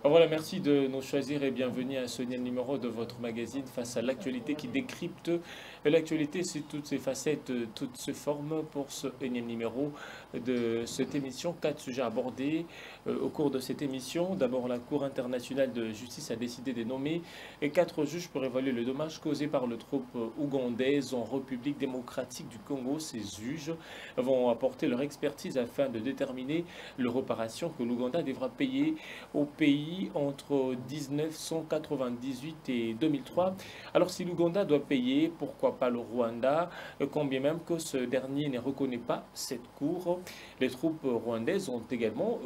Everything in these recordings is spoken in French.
Voilà, merci de nous choisir et bienvenue à ce nouvel numéro de votre magazine face à l'actualité qui décrypte l'actualité sous toutes ses facettes, toutes ses formes pour ce énième numéro de cette émission. Quatre sujets abordés au cours de cette émission. D'abord, la Cour internationale de justice a décidé de nommer quatre juges pour évaluer le dommage causé par le troupe ougandaise en République démocratique du Congo. Ces juges vont apporter leur expertise afin de déterminer le réparation que l'Ouganda devra payer au pays entre 1998 et 2003. Alors si l'Ouganda doit payer, pourquoi pas le Rwanda, quand bien même que ce dernier ne reconnaît pas cette cour. Les troupes rwandaises ont également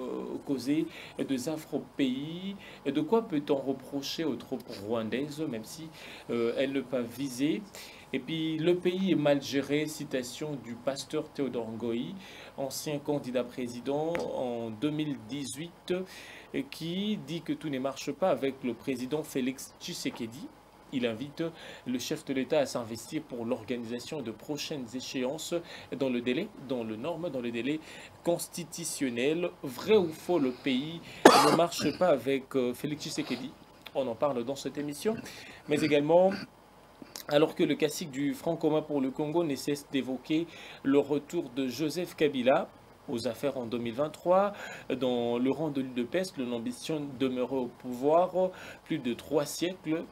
causé des affres au pays. De quoi peut-on reprocher aux troupes rwandaises, même si elles ne peuvent viser? Et puis le pays est mal géré, citation du pasteur Théodore Ngoï, ancien candidat président en 2018, qui dit que tout ne marche pas avec le président Félix Tshisekedi. Il invite le chef de l'État à s'investir pour l'organisation de prochaines échéances dans le délai, dans le norme, dans le délai constitutionnel. Vrai ou faux, le pays ne marche pas avec Félix Tshisekedi. On en parle dans cette émission. Mais également, alors que le classique du Front commun pour le Congo ne cesse d'évoquer le retour de Joseph Kabila aux affaires en 2023, dans le rang de l'UDPS, l'ambition demeurait au pouvoir plus de 3 siècles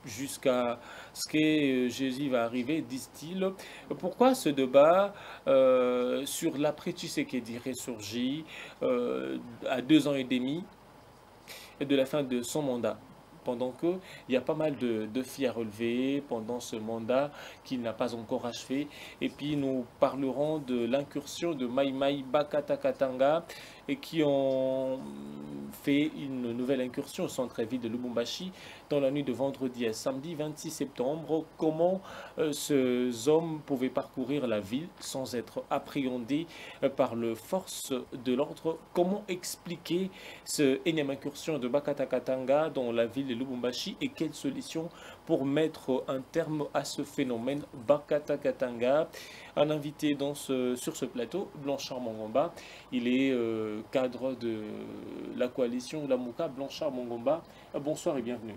jusqu'à ce que Jésus va arriver, disent-ils. Pourquoi ce débat sur l'après-Tshisekedi ressurgit à 2 ans et demi de la fin de son mandat? Pendant qu'il y a pas mal de défis à relever pendant ce mandat qu'il n'a pas encore achevé. Et puis nous parlerons de l'incursion de Mai Mai Bakata Katanga et qui ont fait une nouvelle incursion au centre-ville de Lubumbashi dans la nuit de vendredi à samedi 26 septembre. Comment ces hommes pouvaient parcourir la ville sans être appréhendés par les forces de l'ordre? Comment expliquer ce énième incursion de Bakata Katanga dans la ville de Lubumbashi et quelles solutions pour mettre un terme à ce phénomène Bakata Katanga? Un invité sur ce plateau, Blanchard Mongomba. Il est cadre de la coalition Lamouka. Blanchard Mongomba, bonsoir et bienvenue.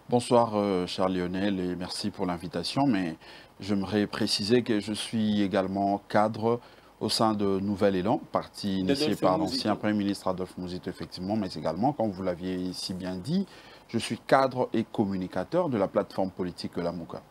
Bonsoir, cher Lionel, et merci pour l'invitation. Mais j'aimerais préciser que je suis également cadre au sein de Nouvel Élan, parti initié D'Adolphe par l'ancien Mouzito. Premier ministre Adolphe Mouzito, effectivement, mais également, comme vous l'aviez si bien dit, je suis cadre et communicateur de la plateforme politique Lamouka.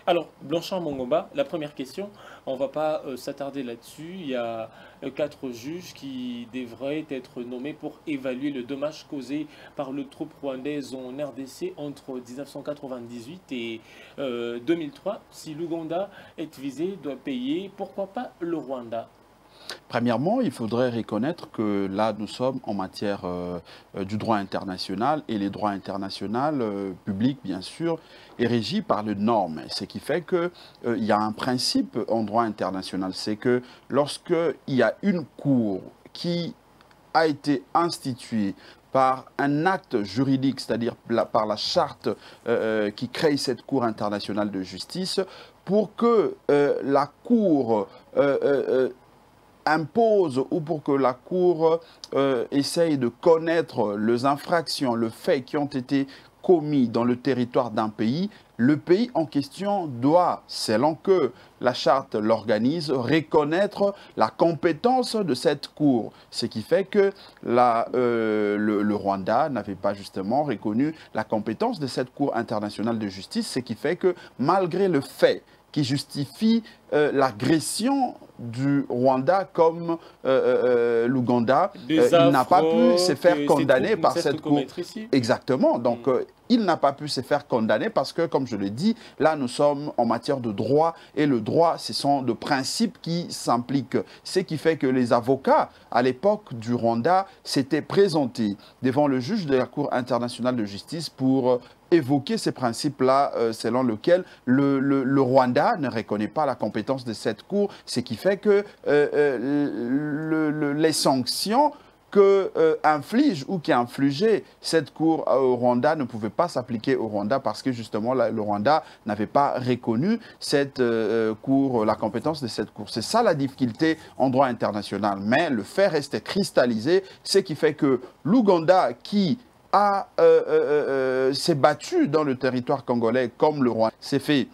Alors, Blanchard Mongomba, la première question, on ne va pas s'attarder là-dessus. Il y a quatre juges qui devraient être nommés pour évaluer le dommage causé par le troupe rwandaise en RDC entre 1998 et 2003. Si l'Ouganda est visé, doit payer, pourquoi pas le Rwanda? Premièrement, il faudrait reconnaître que là, nous sommes en matière du droit international et les droits internationaux publics, bien sûr, est régi par les normes. Ce qui fait qu'il y a un principe en droit international, c'est que lorsqu'il y a une cour qui a été instituée par un acte juridique, c'est-à-dire par la charte qui crée cette Cour internationale de justice, pour que la Cour impose ou pour que la Cour essaye de connaître les infractions, les faits qui ont été commis dans le territoire d'un pays, le pays en question doit, selon que la charte l'organise, reconnaître la compétence de cette Cour. Ce qui fait que le Rwanda n'avait pas justement reconnu la compétence de cette Cour internationale de justice, ce qui fait que malgré le fait qui justifie l'agression du Rwanda comme l'Ouganda. Des Il n'a pas pu affres se faire que ces condamner troupes ne par cessent de cette cour. commettre ici. Exactement. Donc, il n'a pas pu se faire condamner parce que, comme je l'ai dit, là, nous sommes en matière de droit et le droit, ce sont de principes qui s'impliquent. Ce qui fait que les avocats, à l'époque du Rwanda, s'étaient présentés devant le juge de la Cour internationale de justice pour évoquer ces principes-là selon lesquels le Rwanda ne reconnaît pas la compétence de cette Cour, ce qui fait que les sanctions que inflige ou qui a infligé cette Cour au Rwanda ne pouvait pas s'appliquer au Rwanda parce que justement le Rwanda n'avait pas reconnu cette Cour, la compétence de cette Cour. C'est ça la difficulté en droit international. Mais le fait reste cristallisé, ce qui fait que l'Ouganda qui s'est battu dans le territoire congolais comme le Rwanda s'est fait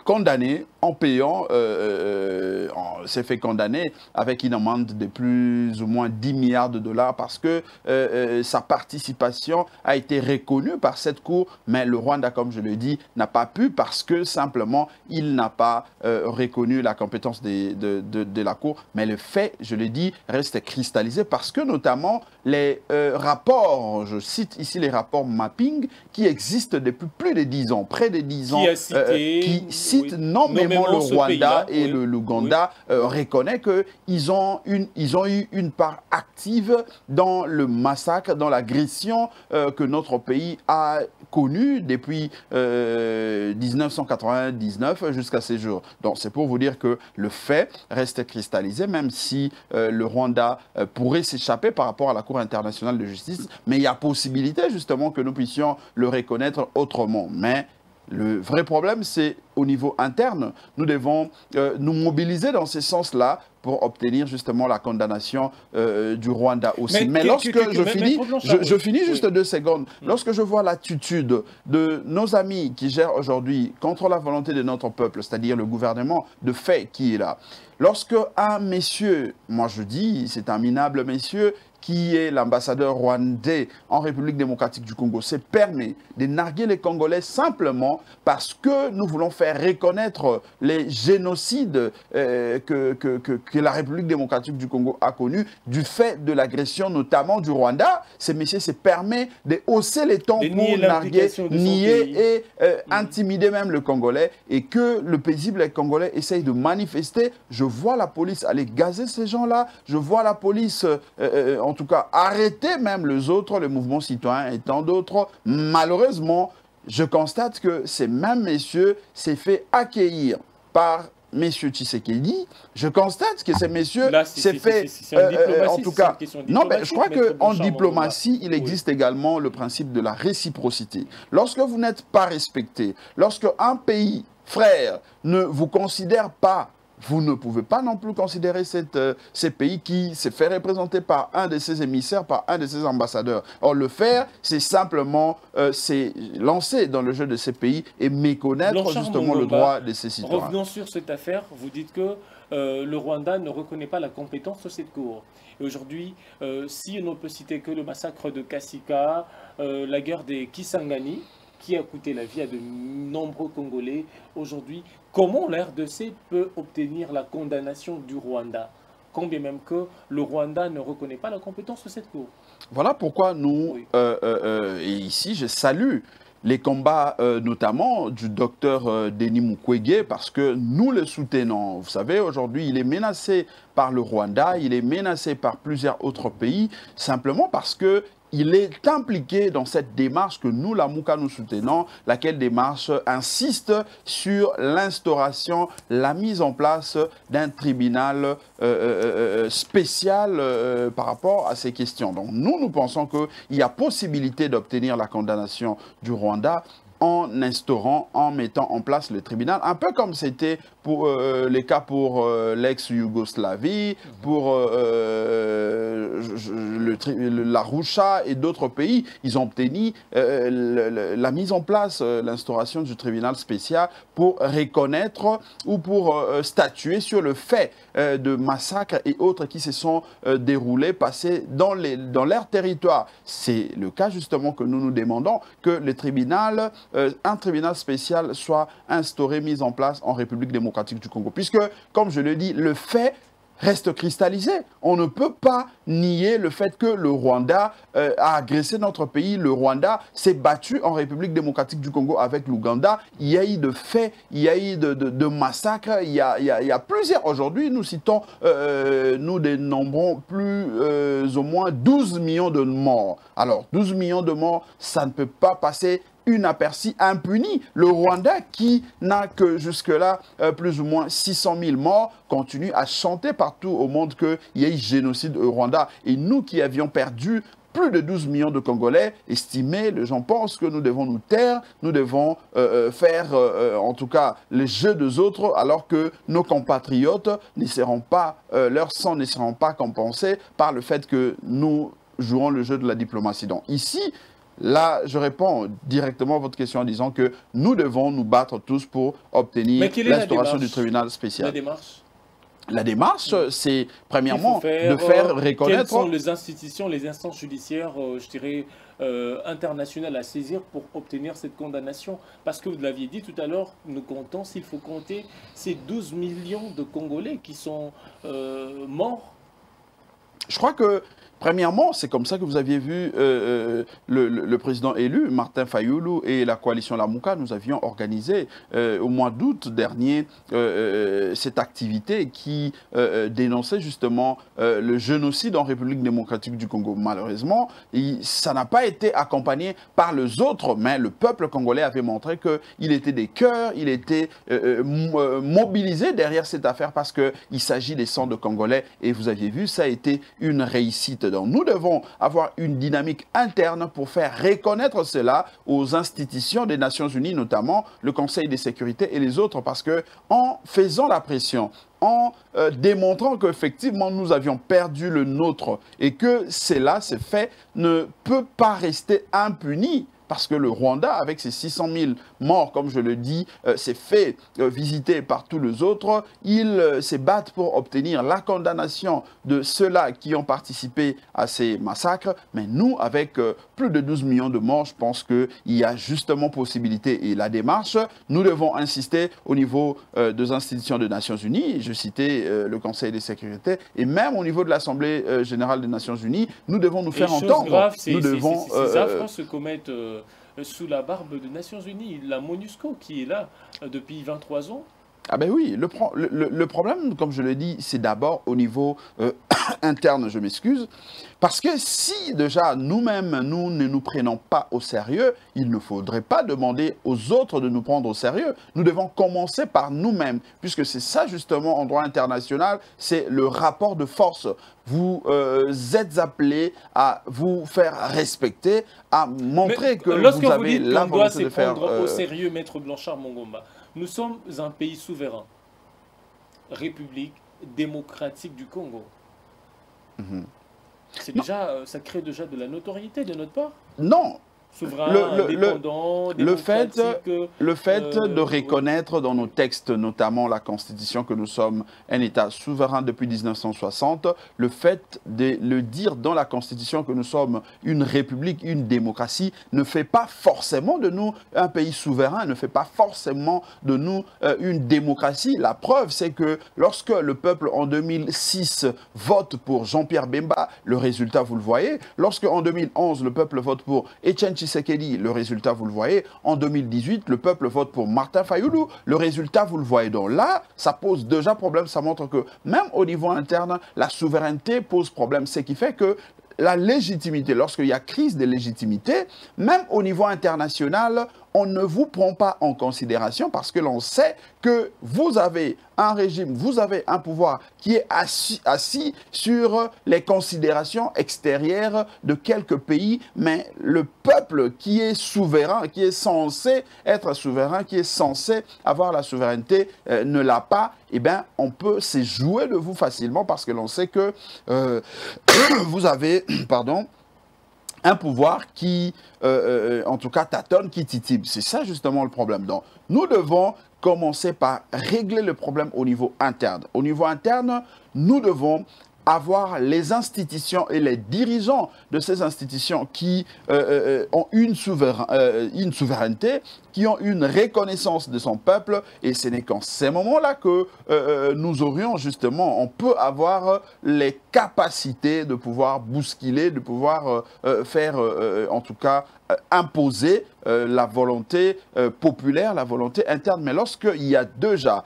condamné en payant, s'est fait condamner avec une amende de plus ou moins 10 milliards de dollars parce que sa participation a été reconnue par cette cour, mais le Rwanda, comme je le dis, n'a pas pu parce que simplement il n'a pas reconnu la compétence de la cour. Mais le fait, je le dis, reste cristallisé parce que notamment les rapports, je cite ici les rapports mapping qui existent depuis plus de 10 ans, près de 10 ans, qui citent nommément le Rwanda et l'Ouganda, reconnaît qu'ils ont eu une part active dans le massacre, dans l'agression que notre pays a connue depuis 1999 jusqu'à ces jours. Donc c'est pour vous dire que le fait reste cristallisé, même si le Rwanda pourrait s'échapper par rapport à la Cour internationale de justice, mais il y a possibilité justement que nous puissions le reconnaître autrement. Mais le vrai problème, c'est au niveau interne. Nous devons nous mobiliser dans ce sens-là pour obtenir justement la condamnation du Rwanda aussi. Mais lorsque je finis juste 2 secondes, lorsque je vois l'attitude de nos amis qui gèrent aujourd'hui contre la volonté de notre peuple, c'est-à-dire le gouvernement de fait qui est là, lorsque un monsieur, moi je dis, c'est un minable monsieur, qui est l'ambassadeur rwandais en République démocratique du Congo, se permet de narguer les Congolais simplement parce que nous voulons faire reconnaître les génocides que la République démocratique du Congo a connus du fait de l'agression notamment du Rwanda. Ce monsieur se permet de hausser les tons pour narguer, nier et intimider même le Congolais et que le paisible Congolais essaye de manifester. Je vois la police aller gazer ces gens-là, je vois la police en tout cas arrêter même les autres, le mouvement citoyen et tant d'autres. Malheureusement, je constate que ces mêmes messieurs s'est fait accueillir par messieurs Tshisekedi. Je constate que ces messieurs s'est fait, en tout cas, non, mais je crois qu'en diplomatie, il existe également le principe de la réciprocité. Lorsque vous n'êtes pas respecté, lorsque un pays frère ne vous considère pas, vous ne pouvez pas non plus considérer ces pays qui se fait représenter par un de ses émissaires, par un de ses ambassadeurs. Or, le faire, c'est simplement lancer dans le jeu de ces pays et méconnaître justement le droit de ses citoyens. Revenons sur cette affaire. Vous dites que le Rwanda ne reconnaît pas la compétence de cette cour. Et aujourd'hui, si on ne peut citer que le massacre de Kasika, la guerre des Kisangani, qui a coûté la vie à de nombreux Congolais aujourd'hui, comment la RDC peut obtenir la condamnation du Rwanda, quand bien même que le Rwanda ne reconnaît pas la compétence de cette cour? Voilà pourquoi nous, et ici je salue les combats notamment du docteur Denis Mukwege, parce que nous le soutenons. Vous savez, aujourd'hui, il est menacé par le Rwanda, il est menacé par plusieurs autres pays, simplement parce que il est impliqué dans cette démarche que nous, la Mouka, nous soutenons, laquelle démarche insiste sur l'instauration, la mise en place d'un tribunal spécial par rapport à ces questions. Donc nous pensons qu'il y a possibilité d'obtenir la condamnation du Rwanda en instaurant, en mettant en place le tribunal, un peu comme c'était pour les cas pour l'ex-Yougoslavie, pour l'Arusha et d'autres pays. Ils ont obtenu la mise en place, l'instauration du tribunal spécial pour reconnaître ou pour statuer sur le fait de massacres et autres qui se sont déroulés, passés dans leur territoire. C'est le cas justement que nous nous demandons, que le tribunal, un tribunal spécial soit instauré, mis en place en République démocratique du Congo. Puisque, comme je le dis, le fait reste cristallisé. On ne peut pas nier le fait que le Rwanda a agressé notre pays. Le Rwanda s'est battu en République démocratique du Congo avec l'Ouganda. Il y a eu de faits, il y a eu de massacres. Il y a plusieurs. Aujourd'hui, nous citons, nous dénombrons plus au moins 12 millions de morts. Alors, 12 millions de morts, ça ne peut pas passer inaperçu, impuni. Le Rwanda, qui n'a que jusque-là plus ou moins 600 000 morts, continue à chanter partout au monde qu'il y a eu génocide au Rwanda. Et nous qui avions perdu plus de 12 millions de Congolais, estimés, les gens pensent que nous devons nous taire, nous devons faire en tout cas les jeux des autres, alors que nos compatriotes ne seront pas, leur sang ne seront pas compensés par le fait que nous joueront le jeu de la diplomatie. Donc ici, là, je réponds directement à votre question en disant que nous devons nous battre tous pour obtenir l'instauration du tribunal spécial. La démarche? La démarche, c'est premièrement de faire reconnaître... Quelles sont les institutions, les instances judiciaires, je dirais, internationales à saisir pour obtenir cette condamnation? Parce que vous l'aviez dit tout à l'heure, nous comptons, s'il faut compter, ces 12 millions de Congolais qui sont morts. Je crois que, premièrement, c'est comme ça que vous aviez vu le président élu, Martin Fayoulou, et la coalition Lamouka. Nous avions organisé au mois d'août dernier cette activité qui dénonçait justement le génocide en République démocratique du Congo. Malheureusement, ça n'a pas été accompagné par les autres, mais le peuple congolais avait montré qu'il était des cœurs, il était mobilisé derrière cette affaire parce qu'il s'agit des sangs de Congolais. Et vous aviez vu, ça a été une réussite. Donc nous devons avoir une dynamique interne pour faire reconnaître cela aux institutions des Nations Unies, notamment le Conseil de sécurité et les autres, parce que en faisant la pression, en démontrant qu'effectivement nous avions perdu le nôtre et que cela, ces faits, ne peut pas rester impuni. Parce que le Rwanda, avec ses 600 000 morts, comme je le dis, s'est fait visiter par tous les autres. Ils se battent pour obtenir la condamnation de ceux-là qui ont participé à ces massacres. Mais nous, avec plus de 12 millions de morts, je pense qu'il y a justement possibilité. Et la démarche, nous devons insister au niveau des institutions des Nations Unies. Je citais le Conseil de sécurité. Et même au niveau de l'Assemblée générale des Nations Unies, nous devons nous faire entendre. Ces affres se commettent sous la barbe des Nations Unies, la MONUSCO qui est là depuis 23 ans. Ah ben oui, le problème, comme je l'ai dit, c'est d'abord au niveau interne, je m'excuse, parce que si déjà nous-mêmes, nous ne nous prenons pas au sérieux, il ne faudrait pas demander aux autres de nous prendre au sérieux. Nous devons commencer par nous-mêmes, puisque c'est ça justement en droit international, c'est le rapport de force. Vous êtes appelés à vous faire respecter, à montrer que vous avez la volonté de faire... Lorsque vous dites qu'on doit se prendre au sérieux, Maître Blanchard Mongomba, nous sommes un pays souverain, République démocratique du Congo. Ça crée déjà de la notoriété de notre part? Non. Souverain, indépendant, démocratique. Le fait de reconnaître dans nos textes, notamment la Constitution, que nous sommes un État souverain depuis 1960, le fait de le dire dans la Constitution que nous sommes une république, une démocratie, ne fait pas forcément de nous un pays souverain, ne fait pas forcément de nous une démocratie. La preuve, c'est que lorsque le peuple en 2006 vote pour Jean-Pierre Bemba, le résultat, vous le voyez. Lorsque en 2011, le peuple vote pour Etienne Tshisekedi, le résultat, vous le voyez. En 2018, le peuple vote pour Martin Fayoulou. Le résultat, vous le voyez. Donc là, ça pose déjà problème. Ça montre que même au niveau interne, la souveraineté pose problème. Ce qui fait que la légitimité, lorsqu'il y a crise de légitimité, même au niveau international, on ne vous prend pas en considération parce que l'on sait que vous avez un régime, vous avez un pouvoir qui est assis sur les considérations extérieures de quelques pays, mais le peuple qui est souverain, qui est censé être souverain, qui est censé avoir la souveraineté, ne l'a pas, eh bien, on peut se jouer de vous facilement parce que l'on sait que vous avez, pardon, un pouvoir qui, en tout cas, tâtonne, qui titube. C'est ça justement le problème. Donc, nous devons commencer par régler le problème au niveau interne. Au niveau interne, nous devons avoir les institutions et les dirigeants de ces institutions qui ont une souveraineté, qui ont une reconnaissance de son peuple. Et ce n'est qu'en ces moments-là que nous aurions justement, on peut avoir les capacités de pouvoir bousculer, de pouvoir faire en tout cas imposer la volonté populaire, la volonté interne. Mais lorsqu'il y a déjà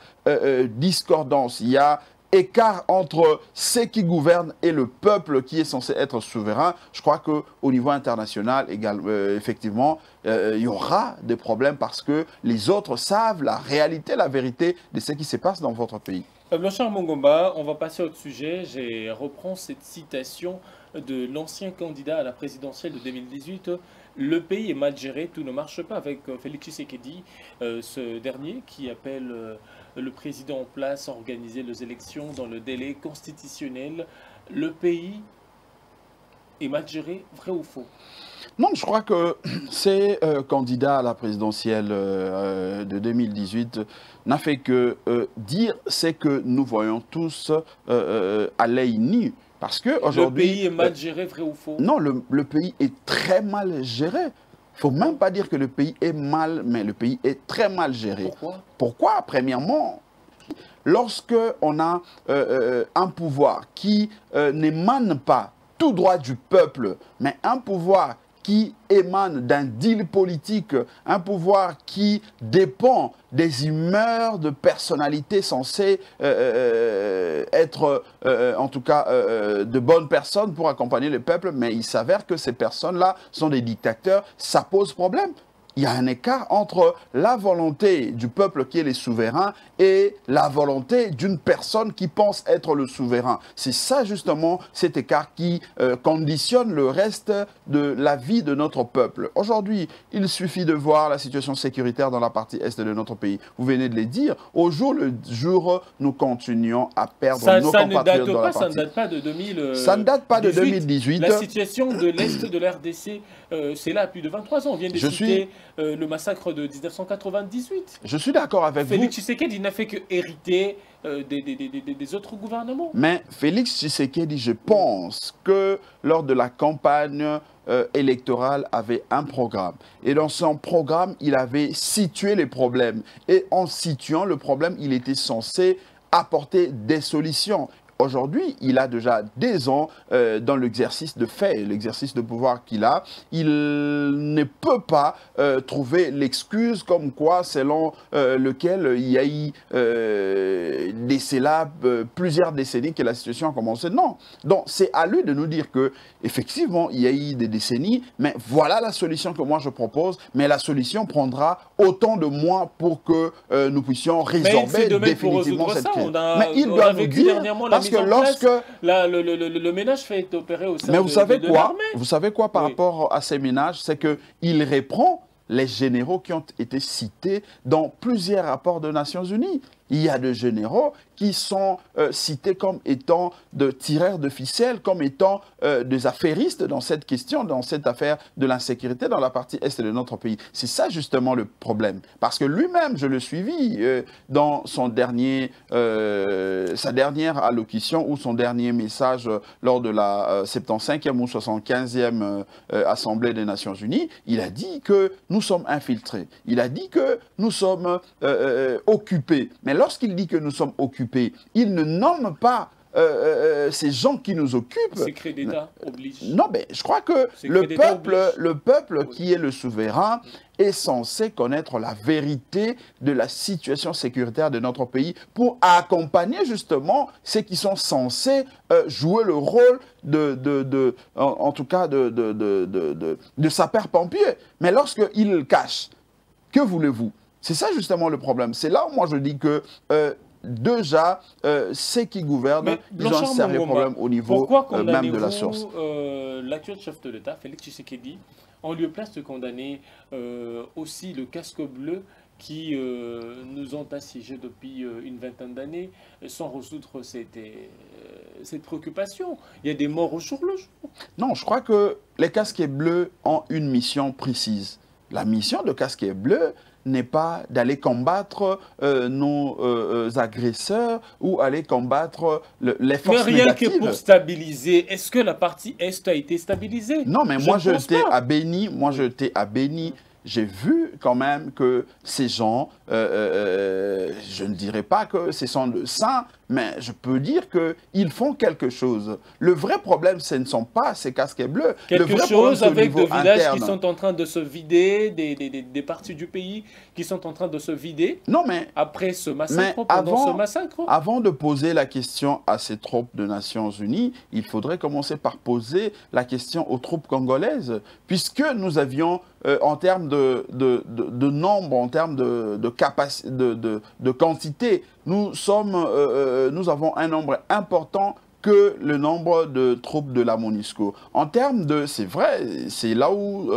discordance, il y a écart entre ceux qui gouvernent et le peuple qui est censé être souverain, je crois qu'au niveau international, effectivement, il y aura des problèmes parce que les autres savent la réalité, la vérité de ce qui se passe dans votre pays. Blanchard Mongomba, on va passer à autre sujet. Je reprends cette citation de l'ancien candidat à la présidentielle de 2018. Le pays est mal géré, tout ne marche pas avec Félix Tshisekedi, ce dernier qui appelle le président en place à organiser les élections dans le délai constitutionnel. Le pays est mal géré, vrai ou faux? Non, je crois que ces candidats à la présidentielle de 2018 n'a fait que dire ce que nous voyons tous à l'œil nu. Parce Le qu'aujourd'hui, pays est mal géré, vrai ou faux? non, le pays est très mal géré. Il ne faut même pas dire que le pays est mal, mais le pays est très mal géré. Pourquoi? Pourquoi? Premièrement, lorsque on a un pouvoir qui n'émane pas tout droit du peuple, mais un pouvoir qui émane d'un deal politique, un pouvoir qui dépend des humeurs de personnalités censées être, en tout cas, de bonnes personnes pour accompagner le peuple, mais il s'avère que ces personnes-là sont des dictateurs, ça pose problème. Il y a un écart entre la volonté du peuple qui est le souverain et la volonté d'une personne qui pense être le souverain. C'est ça justement, cet écart qui conditionne le reste de la vie de notre peuple. Aujourd'hui, il suffit de voir la situation sécuritaire dans la partie est de notre pays. Vous venez de le dire, au jour le jour, nous continuons à perdre nos compatriotes dans la partie. Ça ne date pas de 2018. Ça ne date pas de 2018. La situation de l'Est de la RDC, c'est là depuis de 23 ans. On vient de citer le massacre de 1998. Je suis d'accord avec vous. Félix Tshisekedi n'a fait que hériter des autres gouvernements. Mais Félix Tshisekedi, je pense que lors de la campagne électorale, avait un programme. Et dans son programme, il avait situé les problèmes. Et en situant le problème, il était censé apporter des solutions. Aujourd'hui, il a déjà des ans dans l'exercice de fait, l'exercice de pouvoir qu'il a. Il ne peut pas trouver l'excuse comme quoi, selon lequel il y a eu plusieurs décennies que la situation a commencé. Non. Donc, c'est à lui de nous dire que effectivement, il y a eu des décennies, mais voilà la solution que moi je propose. Mais la solution prendra autant de mois pour que nous puissions résorber définitivement cette crise. Mais il doit nous dire, parce que lorsque le ménage fait opérer au sein de l'armée. Vous savez quoi par rapport à ces ménages? C'est qu'il reprend les généraux qui ont été cités dans plusieurs rapports des Nations Unies. Il y a des généraux qui sont cités comme étant de tireurs de ficelles, comme étant des affairistes dans cette question, dans cette affaire de l'insécurité dans la partie est de notre pays. C'est ça justement le problème. Parce que lui-même, je le suivis dans son sa dernière allocution ou son dernier message lors de la 75e ou 75e Assemblée des Nations Unies. Il a dit que nous sommes infiltrés. Il a dit que nous sommes occupés. Mais lorsqu'il dit que nous sommes occupés, il ne nomme pas ces gens qui nous occupent. Secret d'État oblige. Non, mais je crois que le peuple qui est le souverain est censé connaître la vérité de la situation sécuritaire de notre pays pour accompagner justement ceux qui sont censés jouer le rôle en tout cas de sapeur-pompier. Mais lorsqu'ils cachent, que voulez-vous? C'est ça justement le problème. C'est là où moi je dis que déjà, ceux qui gouvernent, ils ont un sérieux problème au niveau même de la source. L'actuel chef de l'État, Félix Tshisekedi, en lieu place de condamner aussi le casque bleu qui nous ont assiégés depuis une vingtaine d'années sans résoudre cette préoccupation. Il y a des morts au jour le jour. Non, je crois que les casques bleus ont une mission précise. La mission de casque bleu n'est pas d'aller combattre nos agresseurs ou aller combattre les forces négatives. Mais rien que pour stabiliser. Est-ce que la partie Est a été stabilisée? Non, mais moi j'étais à Béni. Moi j'étais à Béni. J'ai vu quand même que ces gens, je ne dirais pas que ce sont de saints, mais je peux dire qu'ils font quelque chose. Le vrai problème, ce ne sont pas ces casques bleus. Quelque chose avec des villages qui sont en train de se vider, des parties du pays qui sont en train de se vider. Non, mais après ce massacre, pendant ce massacre. Avant de poser la question à ces troupes des Nations Unies, il faudrait commencer par poser la question aux troupes congolaises, puisque nous avions, en termes de nombre, en termes de capacité, de quantité, nous avons un nombre important que le nombre de troupes de la MONUSCO. En termes de, c'est vrai, c'est là où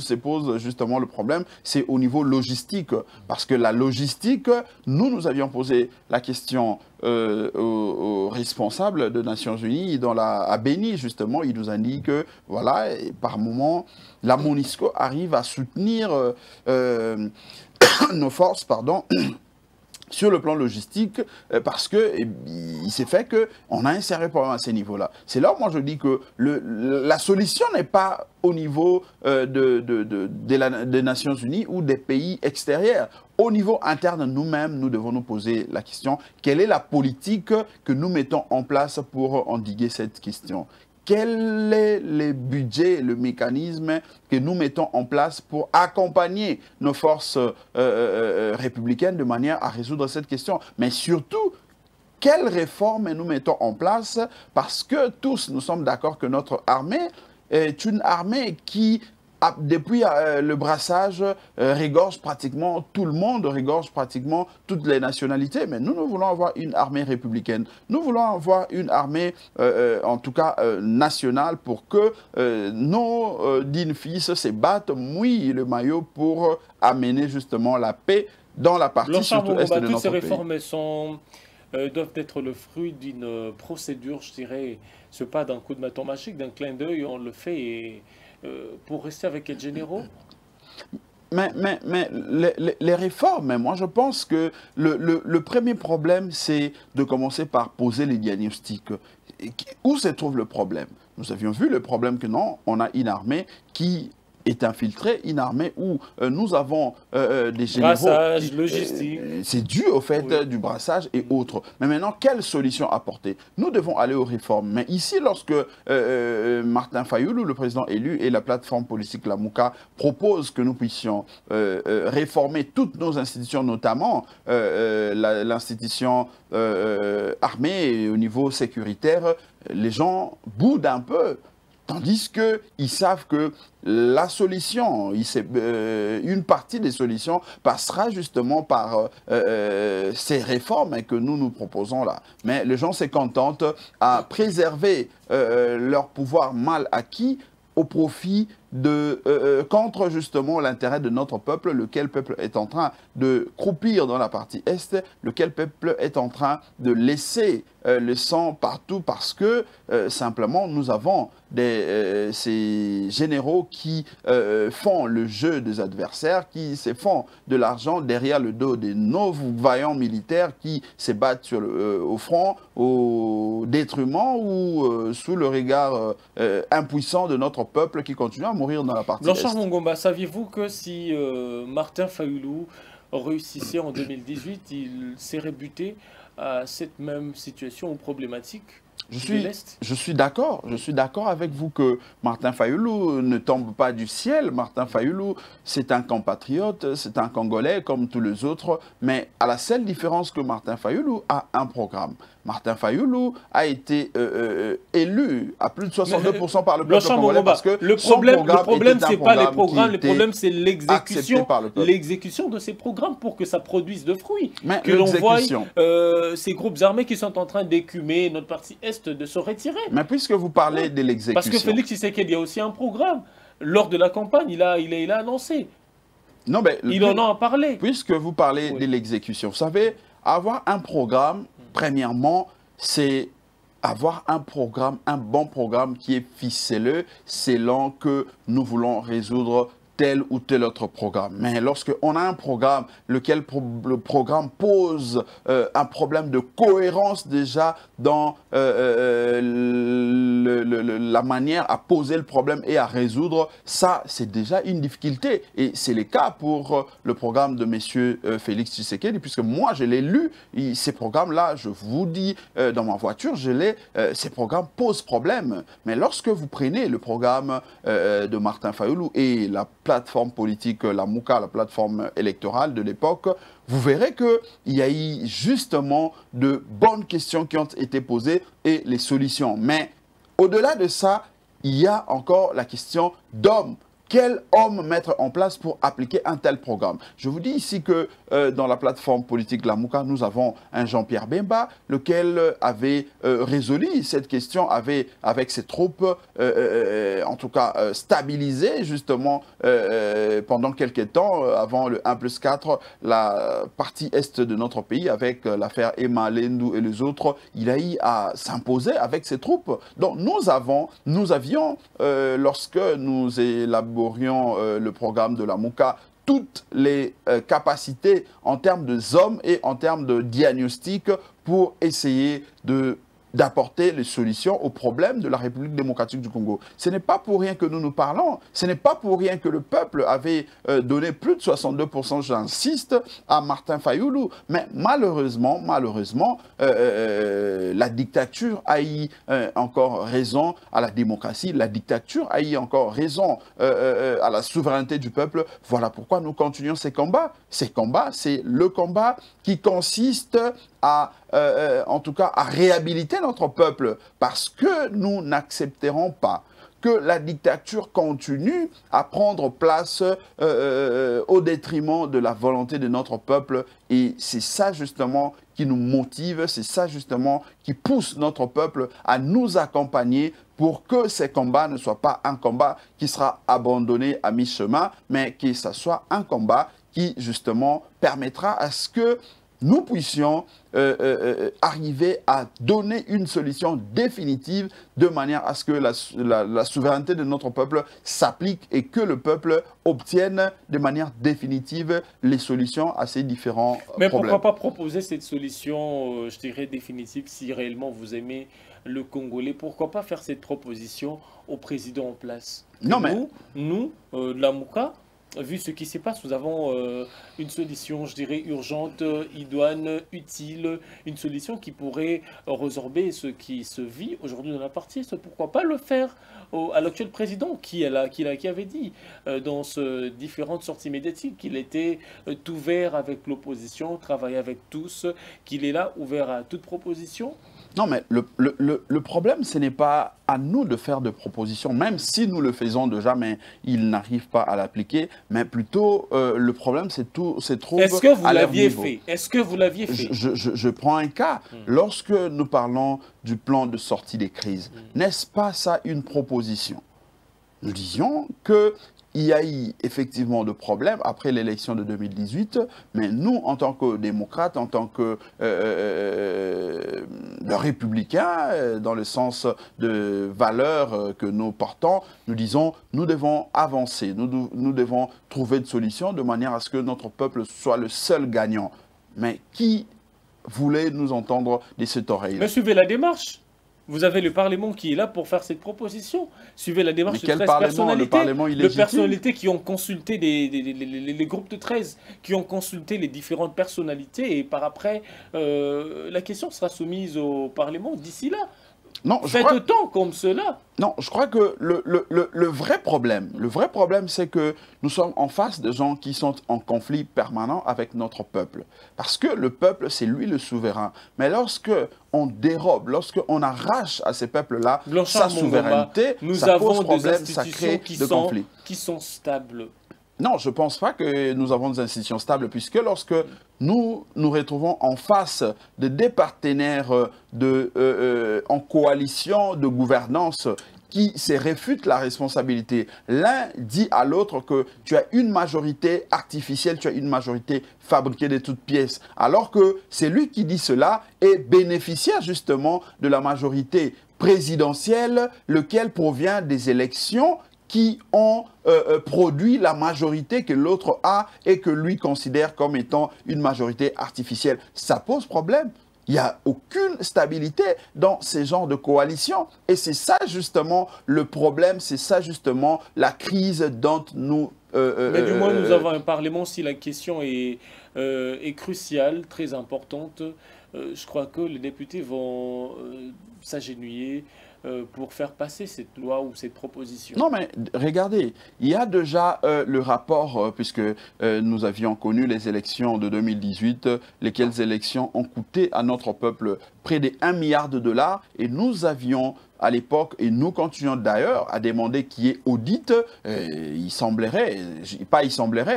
se pose justement le problème, c'est au niveau logistique. Parce que la logistique, nous avions posé la question aux responsables des Nations Unies à Béni, justement. Il nous a dit que, voilà, et par moment, la MONUSCO arrive à soutenir nos forces, pardon, sur le plan logistique, parce qu'il s'est fait qu'on a un sérieux problème à ces niveaux-là. C'est là où moi je dis que la solution n'est pas au niveau des Nations Unies ou des pays extérieurs. Au niveau interne, nous-mêmes, nous devons nous poser la question, quelle est la politique que nous mettons en place pour endiguer cette question ? Quel est le budget, le mécanisme que nous mettons en place pour accompagner nos forces républicaines de manière à résoudre cette question? Mais surtout, quelles réformes nous mettons en place? Parce que tous, nous sommes d'accord que notre armée est une armée qui, depuis le brassage, régorge pratiquement tout le monde, régorge pratiquement toutes les nationalités. Mais nous voulons avoir une armée républicaine. Nous voulons avoir une armée, en tout cas nationale, pour que nos dignes fils se battent, mouillent le maillot pour amener justement la paix dans la partie surtout est de notre pays. Toutes ces réformes doivent être le fruit d'une procédure, je dirais, ce pas d'un coup de bâton magique, d'un clin d'œil, on le fait et pour rester avec les généraux? Mais les réformes, moi je pense que le premier problème, c'est de commencer par poser les diagnostics. Où se trouve le problème? Nous avions vu le problème que non, on a une armée qui est infiltrée, une armée où nous avons des généraux... Brassage, logistique. C'est dû au fait du brassage et autres. Mais maintenant, quelle solution apporter? Nous devons aller aux réformes. Mais ici, lorsque Martin Fayulu, le président élu, et la plateforme politique La Mouka proposent que nous puissions réformer toutes nos institutions, notamment l'institution armée au niveau sécuritaire, les gens boudent un peu. Tandis qu'ils savent que la solution, une partie des solutions passera justement par ces réformes que nous proposons là. Mais les gens se contentent à préserver leur pouvoir mal acquis au profit contre justement l'intérêt de notre peuple, lequel peuple est en train de croupir dans la partie Est, lequel peuple est en train de laisser le sang partout parce que simplement nous avons ces généraux qui font le jeu des adversaires, qui se font de l'argent derrière le dos de nos vaillants militaires qui se battent au front, au détriment ou sous le regard impuissant de notre peuple qui continue à mourir dans la partie Blanchard Est. Mongomba, saviez-vous que si Martin Fayulu réussissait en 2018, il serait buté à cette même situation ou problématique de l'Est? Je suis d'accord avec vous que Martin Fayulu ne tombe pas du ciel. Martin Fayulu, c'est un compatriote, c'est un Congolais comme tous les autres, mais à la seule différence que Martin Fayulu a un programme. Martin Fayulu a été élu à plus de 62% par le peuple congolais parce que le problème c'est pas les programmes, le problème c'est l'exécution de ces programmes pour que ça produise de fruits. Mais que l'on voit ces groupes armés qui sont en train d'écumer notre partie Est de se retirer. Mais puisque vous parlez de l'exécution... Parce que Félix Tshisekedi a aussi un programme. Lors de la campagne, il a annoncé. Non, mais il en a parlé. Puisque vous parlez de l'exécution, vous savez, avoir un programme, premièrement, c'est avoir un programme, un bon programme qui est ficelé selon que nous voulons résoudre tel ou tel autre programme. Mais lorsqu'on a un programme, le programme pose un problème de cohérence déjà dans la manière à poser le problème et à résoudre, ça c'est déjà une difficulté. Et c'est le cas pour le programme de M. Félix Tshisekedi, puisque moi je l'ai lu, ces programmes-là, je vous dis, dans ma voiture, ces programmes posent problème. Mais lorsque vous prenez le programme de Martin Fayulu et la plateforme politique, la Mouka, la plateforme électorale de l'époque, vous verrez qu'il y a eu justement de bonnes questions qui ont été posées et les solutions. Mais au-delà de ça, il y a encore la question d'hommes. quel homme mettre en place pour appliquer un tel programme. Je vous dis ici que dans la plateforme politique Lamouka, nous avons un Jean-Pierre Bemba, lequel avait résolu cette question, avait, avec ses troupes, en tout cas stabilisé justement pendant quelques temps, avant le 1+4, la partie est de notre pays, avec l'affaire Emma Lendou et les autres, il a eu à s'imposer avec ses troupes. Donc nous avions, lorsque nous élaborions le programme de la Mouka, toutes les capacités en termes de hommes et en termes de diagnostic pour essayer d'apporter les solutions aux problèmes de la République démocratique du Congo. Ce n'est pas pour rien que nous nous parlons, ce n'est pas pour rien que le peuple avait donné plus de 62%, j'insiste, à Martin Fayoulou. Mais malheureusement, la dictature a eu encore raison à la démocratie, la dictature a eu encore raison à la souveraineté du peuple. Voilà pourquoi nous continuons ces combats. Ces combats, c'est le combat qui consiste à, en tout cas, à réhabiliter notre peuple, parce que nous n'accepterons pas que la dictature continue à prendre place au détriment de la volonté de notre peuple. Et c'est ça justement qui nous motive, c'est ça justement qui pousse notre peuple à nous accompagner pour que ces combats ne soient pas un combat qui sera abandonné à mi-chemin, mais que ce soit un combat qui justement permettra à ce que nous puissions arriver à donner une solution définitive de manière à ce que la souveraineté de notre peuple s'applique et que le peuple obtienne de manière définitive les solutions à ces différents problèmes. Mais pourquoi pas proposer cette solution, je dirais, définitive, si réellement vous aimez le Congolais, pourquoi pas faire cette proposition au président en place? Non, mais nous, la Mouka, vu ce qui se passe, nous avons une solution, je dirais, urgente, idoine, utile, une solution qui pourrait résorber ce qui se vit aujourd'hui dans la partie. Pourquoi pas le faire à l'actuel président qui avait dit dans différentes sorties médiatiques qu'il était ouvert avec l'opposition, travailler avec tous, qu'il est là, ouvert à toute proposition? Non, mais le problème, ce n'est pas à nous de faire de propositions, même si nous le faisons déjà, mais ils n'arrivent pas à l'appliquer. Mais plutôt, le problème, c'est trouve Est-ce que vous l'aviez fait? Est-ce que vous l'aviez fait? Je prends un cas. Lorsque nous parlons du plan de sortie des crises, n'est-ce pas ça une proposition? Nous disions que il y a eu effectivement de problèmes après l'élection de 2018, mais nous, en tant que démocrates, en tant que républicains, dans le sens de valeurs que nous portons, nous disons, nous devons avancer, nous devons trouver des solutions de manière à ce que notre peuple soit le seul gagnant. Mais qui voulait nous entendre de cette oreille-là? Mais suivez la démarche. Vous avez le Parlement qui est là pour faire cette proposition. Suivez la démarche de 13 personnalités. Le Parlement illégitime. De personnalités qui ont consulté les groupes de 13, qui ont consulté les différentes personnalités. Et par après, la question sera soumise au Parlement d'ici là. Non, faites autant comme cela. Non, je crois que le vrai problème, c'est que nous sommes en face de gens qui sont en conflit permanent avec notre peuple. Parce que le peuple, c'est lui le souverain. Mais lorsque on dérobe, lorsque on arrache à ces peuples-là sa souveraineté, ça pose problème, ça crée de conflits. Qui sont stables. Non, je ne pense pas que nous avons des institutions stables, puisque lorsque nous nous retrouvons en face de des partenaires en coalition de gouvernance qui se réfutent la responsabilité, l'un dit à l'autre que tu as une majorité artificielle, tu as une majorité fabriquée de toutes pièces, alors que c'est lui qui dit cela est bénéficiaire justement de la majorité présidentielle, lequel provient des élections qui ont produit la majorité que l'autre a et que lui considère comme étant une majorité artificielle. Ça pose problème. Il n'y a aucune stabilité dans ces genres de coalitions. Et c'est ça justement le problème, c'est ça justement la crise dont nous... Mais du moins nous avons un Parlement, si la question est cruciale, très importante. Je crois que les députés vont s'agenouiller pour faire passer cette loi ou cette proposition. Non, mais regardez, il y a déjà le rapport, puisque nous avions connu les élections de 2018, lesquelles élections ont coûté à notre peuple près de 1 milliard de dollars, et nous avions à l'époque, et nous continuons d'ailleurs à demander qu'il y ait audit, il semblerait,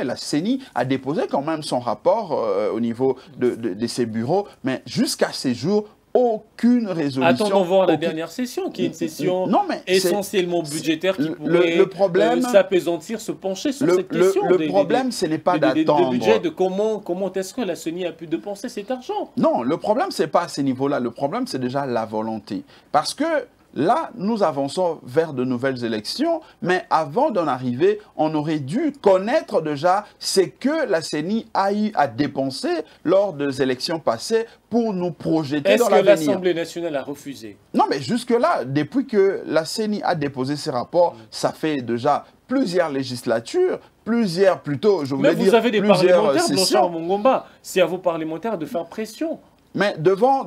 la CENI a déposé quand même son rapport au niveau de ses bureaux, mais jusqu'à ces jours, aucune résolution. Attendons voir la dernière session, qui est une session essentiellement budgétaire qui pourrait s'apaisantir, se pencher sur cette question. Le problème, ce n'est pas d'attendre. Le budget, de comment est-ce que la CENI a pu dépenser cet argent? Non, le problème, ce n'est pas à ce niveau-là. Le problème, c'est déjà la volonté. Parce que là, nous avançons vers de nouvelles élections, mais avant d'en arriver, on aurait dû connaître déjà ce que la CENI a eu à dépenser lors des élections passées pour nous projeter dans l'avenir. Est-ce que l'Assemblée nationale a refusé? Non, mais jusque-là, depuis que la CENI a déposé ses rapports, ça fait déjà plusieurs législatures, plutôt, je voulais dire, vous avez des parlementaires, sessions. Mongomba. C'est à vos parlementaires de faire pression. Mais devant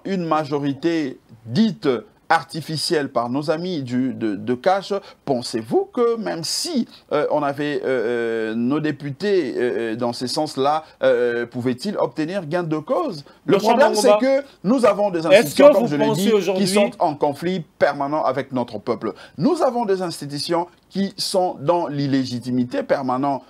une majorité dite artificielle par nos amis de Cash, pensez-vous que même si on avait nos députés dans ce sens-là, pouvaient-ils obtenir gain de cause? Le problème, c'est que nous avons des institutions, comme je l'ai dit, qui sont en conflit permanent avec notre peuple. Nous avons des institutions qui sont dans l'illégitimité permanente,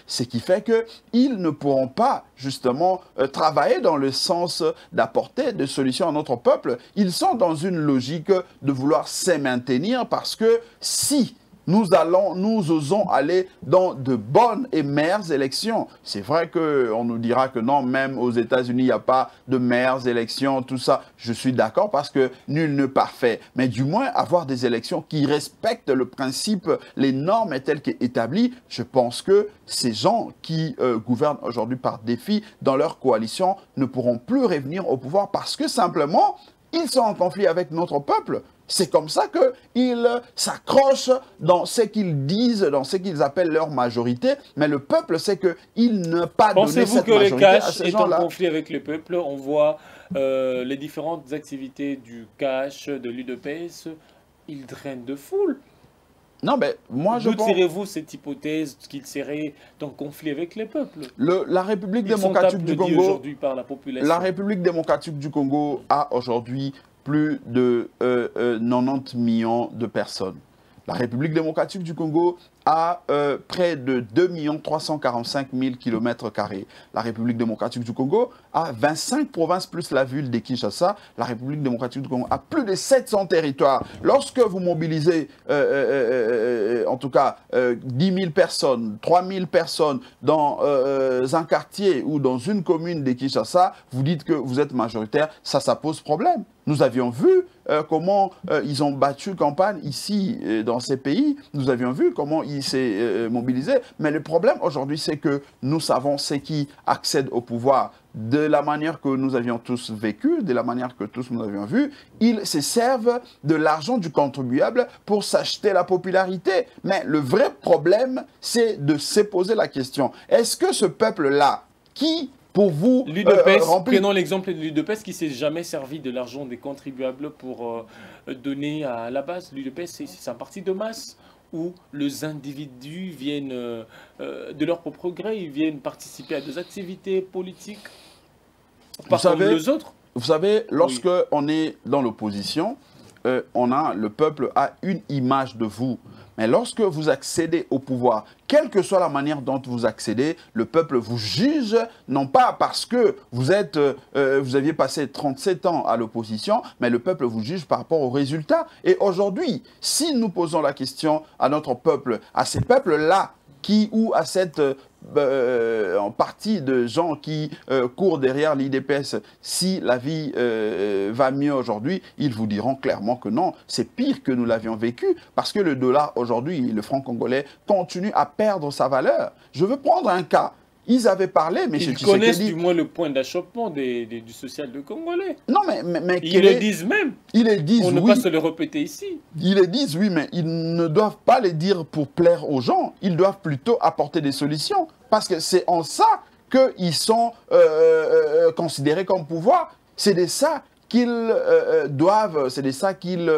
ce qui fait qu'ils ne pourront pas justement travailler dans le sens d'apporter des solutions à notre peuple. Ils sont dans une logique de vouloir se maintenir parce que si nous osons aller dans de bonnes et meilleures élections. C'est vrai qu'on nous dira que non, même aux États-Unis, il n'y a pas de meilleures élections, tout ça. Je suis d'accord parce que nul n'est parfait. Mais du moins, avoir des élections qui respectent le principe, les normes telles qu'établies, je pense que ces gens qui gouvernent aujourd'hui par défi dans leur coalition ne pourront plus revenir au pouvoir parce que simplement, ils sont en conflit avec notre peuple. C'est comme ça qu'ils s'accrochent dans ce qu'ils disent, dans ce qu'ils appellent leur majorité. Mais le peuple sait qu'il n'a pas donné cette majorité à ces gens-là. Pensez-vous que le CACH est en conflit avec le peuple? On voit les différentes activités du CACH, de l'UDPS, ils drainent de foule. Non, mais moi je pense... D'où tirez-vous cette hypothèse qu'il serait en conflit avec les peuples? La République démocratique du Congo... aujourd'hui par la population. La République démocratique du Congo a aujourd'hui plus de 90 millions de personnes. La République démocratique du Congo a près de 2 345 000 km². La République démocratique du Congo a 25 provinces plus la ville de Kinshasa. La République démocratique du Congo a plus de 700 territoires. Lorsque vous mobilisez, en tout cas, 10 000 personnes, 3 000 personnes dans un quartier ou dans une commune de Kinshasa, vous dites que vous êtes majoritaire, ça pose problème. Nous avions vu comment ils ont battu campagne ici, dans ces pays. Nous avions vu comment ils s'est mobilisé. Mais le problème aujourd'hui, c'est que nous savons ceux qui accèdent au pouvoir de la manière que nous avions tous vécu, de la manière que tous nous avions vu. Ils se servent de l'argent du contribuable pour s'acheter la popularité. Mais le vrai problème, c'est de se poser la question. Est-ce que ce peuple-là, qui... pour vous, prenons l'exemple de l'UDPS qui ne s'est jamais servi de l'argent des contribuables pour donner à la base. L'UDPS, c'est un parti de masse où les individus viennent de leur propre gré, ils viennent participer à des activités politiques, pas comme les autres. Vous savez, lorsque on est dans l'opposition, le peuple a une image de vous. Mais lorsque vous accédez au pouvoir, quelle que soit la manière dont vous accédez, le peuple vous juge, non pas parce que vous aviez passé 37 ans à l'opposition, mais le peuple vous juge par rapport aux résultats. Et aujourd'hui, si nous posons la question à notre peuple, à ces peuples-là, ou à cette en partie de gens qui courent derrière l'IDPS, si la vie va mieux aujourd'hui, ils vous diront clairement que non, c'est pire que nous l'avions vécu, parce que le dollar aujourd'hui, le franc congolais, continue à perdre sa valeur. Je veux prendre un cas. Ils avaient parlé, mais ils connaissent du moins le point d'achoppement du social de Congolais. Non, mais ils le disent même. Ils le disent, on ne peut pas se le répéter ici. Ils le disent, oui, mais ils ne doivent pas le dire pour plaire aux gens. Ils doivent plutôt apporter des solutions. Parce que c'est en ça qu'ils sont considérés comme pouvoir. C'est de ça qu'ils doivent, c'est de ça qu'ils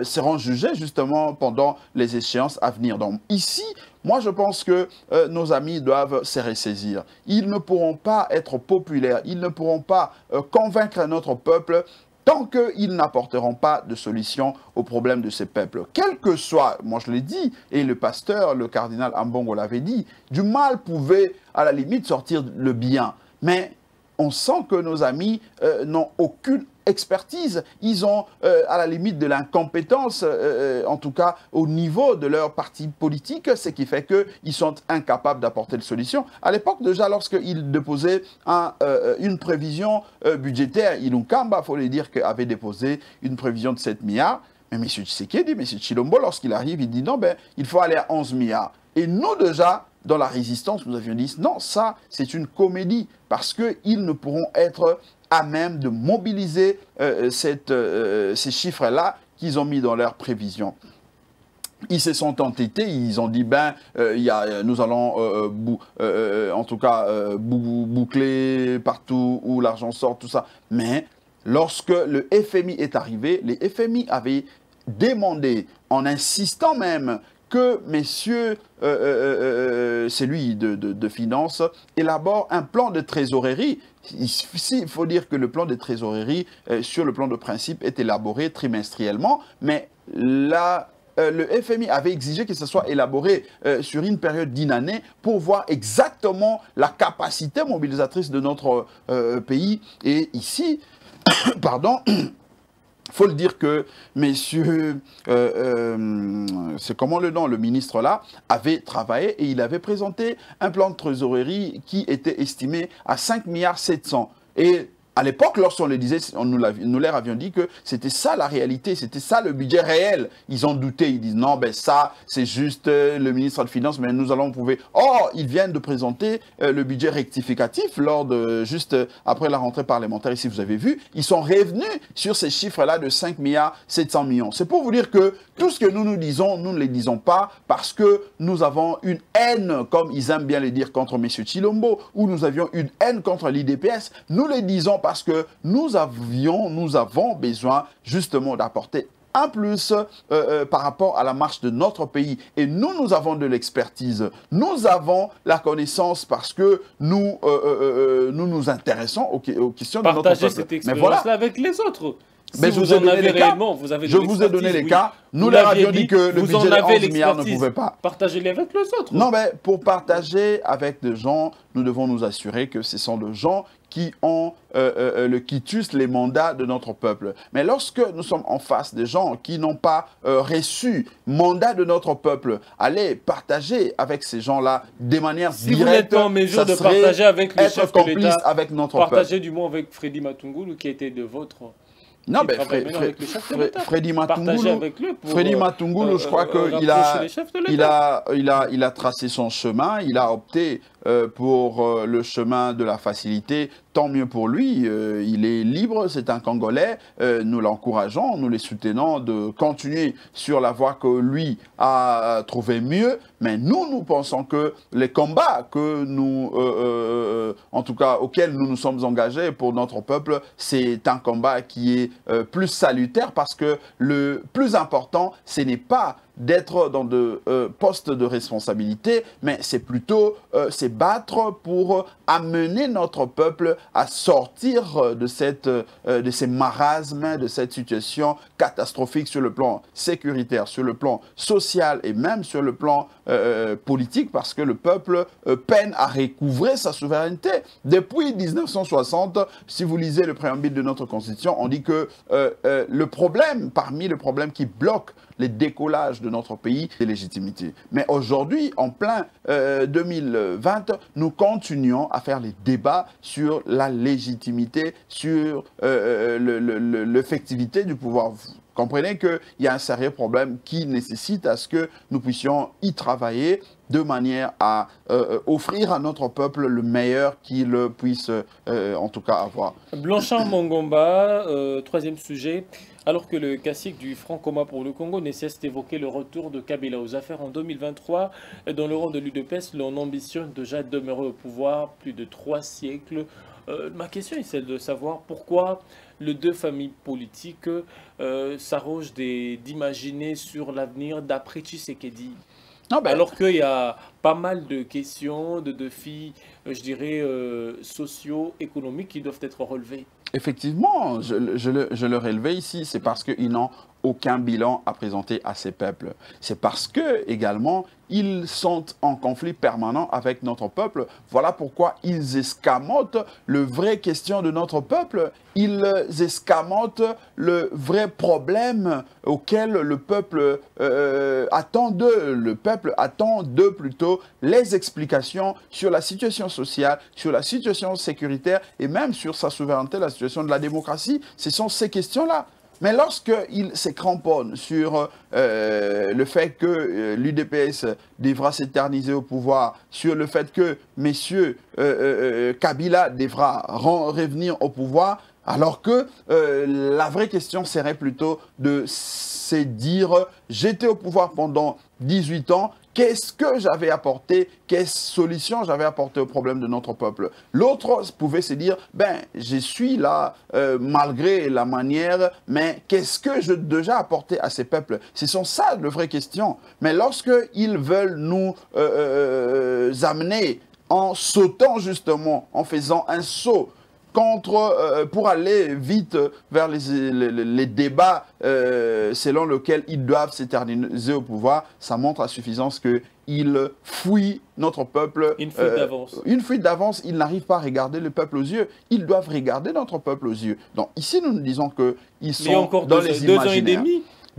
seront jugés justement pendant les échéances à venir. Donc ici, moi je pense que nos amis doivent se ressaisir. Ils ne pourront pas être populaires, ils ne pourront pas convaincre notre peuple tant qu'ils n'apporteront pas de solution aux problèmes de ces peuples. Quel que soit, moi je l'ai dit, et le pasteur, le cardinal Ambongo l'avait dit, du mal pouvait à la limite sortir le bien. Mais on sent que nos amis n'ont aucune expertise, ils ont à la limite de l'incompétence, en tout cas au niveau de leur parti politique, ce qui fait qu'ils sont incapables d'apporter de solutions. À l'époque déjà, lorsqu'ils déposaient une prévision budgétaire, Ilunkamba, il faut le dire, avait déposé une prévision de 7 milliards, mais M. Tshisekedi, M. Tshilombo, lorsqu'il arrive, il dit non, ben, il faut aller à 11 milliards. Et nous déjà, dans la résistance, nous avions dit non, ça c'est une comédie, parce qu'ils ne pourront être à même de mobiliser ces chiffres-là qu'ils ont mis dans leurs prévisions. Ils se sont entêtés, ils ont dit, ben, nous allons, en tout cas, boucler partout où l'argent sort, tout ça. Mais lorsque le FMI est arrivé, les FMI avaient demandé, en insistant même, que messieurs, c'est lui de finances, élabore un plan de trésorerie. Il faut dire que le plan de trésorerie, sur le plan de principe, est élaboré trimestriellement, mais là, le FMI avait exigé que ce soit élaboré sur une période d'une année pour voir exactement la capacité mobilisatrice de notre pays. Et ici, pardon, il faut le dire que messieurs, c'est comment le nom, le ministre là, avait travaillé et il avait présenté un plan de trésorerie qui était estimé à 5,7 milliards. Et à l'époque, lorsqu'on le disait, nous leur avions dit que c'était ça la réalité, c'était ça le budget réel. Ils ont douté, ils disent non, ben ça, c'est juste le ministre des Finances, mais nous allons prouver. Or, ils viennent de présenter le budget rectificatif juste après la rentrée parlementaire. Ici, vous avez vu, ils sont revenus sur ces chiffres-là de 5,7 milliards. C'est pour vous dire que tout ce que nous disons, nous ne les disons pas parce que nous avons une haine, comme ils aiment bien le dire, contre M. Tshilombo, ou nous avions une haine contre l'IDPS. Nous les disons parce que nous avons besoin justement d'apporter un plus par rapport à la marche de notre pays. Et nous avons de l'expertise. Nous avons la connaissance parce que nous nous intéressons aux questions de notre peuple. Partagez cette expérience-là avec les autres. Mais Si vous en avez réellement, vous avez de je vous ai donné les cas. Nous leur avions dit que le budget de 11 milliards ne pouvait pas. Partagez-les avec les autres. Non, mais pour partager avec des gens, nous devons nous assurer que ce sont des gens qui ont le quitus, les mandats de notre peuple. Mais lorsque nous sommes en face des gens qui n'ont pas reçu mandat de notre peuple, allez partager avec ces gens-là de manière directe. Si vous n'êtes pas en mesure de partager avec les chefs de l'État, avec notre partagez du moins avec Freddy Matungulu qui était de votre... Non, mais Freddy Matungulu, je crois qu'il a tracé son chemin, il a opté pour le chemin de la facilité, tant mieux pour lui, il est libre, c'est un Congolais, nous l'encourageons, nous les soutenons de continuer sur la voie que lui a trouvé mieux, mais nous pensons que les combats que nous, en tout cas auxquels nous nous sommes engagés pour notre peuple, c'est un combat qui est plus salutaire parce que le plus important, ce n'est pas d'être dans de postes de responsabilité, mais c'est plutôt se battre pour amener notre peuple à sortir de ces marasmes, de cette situation catastrophique sur le plan sécuritaire, sur le plan social et même sur le plan politique, parce que le peuple peine à recouvrer sa souveraineté. Depuis 1960, si vous lisez le préambule de notre Constitution, on dit que parmi les problèmes qui bloquent les décollages de notre pays, c'est légitimité. Mais aujourd'hui, en plein 2020, nous continuons à faire les débats sur la légitimité, sur l'effectivité du pouvoir. Vous comprenez qu'il y a un sérieux problème qui nécessite à ce que nous puissions y travailler de manière à offrir à notre peuple le meilleur qu'il puisse en tout cas avoir. Blanchard Mongomba, troisième sujet. Alors que le cacique du Front commun pour le Congo ne cesse d'évoquer le retour de Kabila aux affaires en 2023, dans le rang de l'UDPS, l'on ambitionne déjà demeurer au pouvoir plus de 3 siècles. Ma question est celle de savoir pourquoi les deux familles politiques s'arrogent d'imaginer sur l'avenir d'après Tshisekedi. Non, ben, Alors qu'il y a pas mal de questions, de défis, je dirais, socio-économiques qui doivent être relevés. effectivement, je le relevais ici, c'est parce qu'ils n'ont aucun bilan à présenter à ces peuples. C'est parce que, également, ils sont en conflit permanent avec notre peuple. Voilà pourquoi ils escamotent le vrai question de notre peuple. Ils escamotent le vrai problème auquel le peuple attend d'eux. Le peuple attend d'eux plutôt les explications sur la situation sociale, sur la situation sécuritaire et même sur sa souveraineté, la situation de la démocratie. Ce sont ces questions-là. Mais lorsqu'il se cramponne sur le fait que l'UDPS devra s'éterniser au pouvoir, sur le fait que M. Kabila devra revenir au pouvoir, alors que la vraie question serait plutôt de se dire « j'étais au pouvoir pendant 18 ans ». Qu'est-ce que j'avais apporté? Quelle solution j'avais apporté au problème de notre peuple? L'autre pouvait se dire, ben, je suis là malgré la manière, mais qu'est-ce que je déjà apporté à ces peuples? Ce sont ça de vraies questions. Mais lorsqu'ils veulent nous amener en sautant justement, en faisant un saut, pour aller vite vers les débats selon lesquels ils doivent s'éterniser au pouvoir, ça montre à suffisance qu'ils fuient notre peuple. Une fuite d'avance. Une fuite d'avance, ils n'arrivent pas à regarder le peuple aux yeux. Ils doivent regarder notre peuple aux yeux. Donc ici, nous disons qu'ils sont encore dans les imaginaires.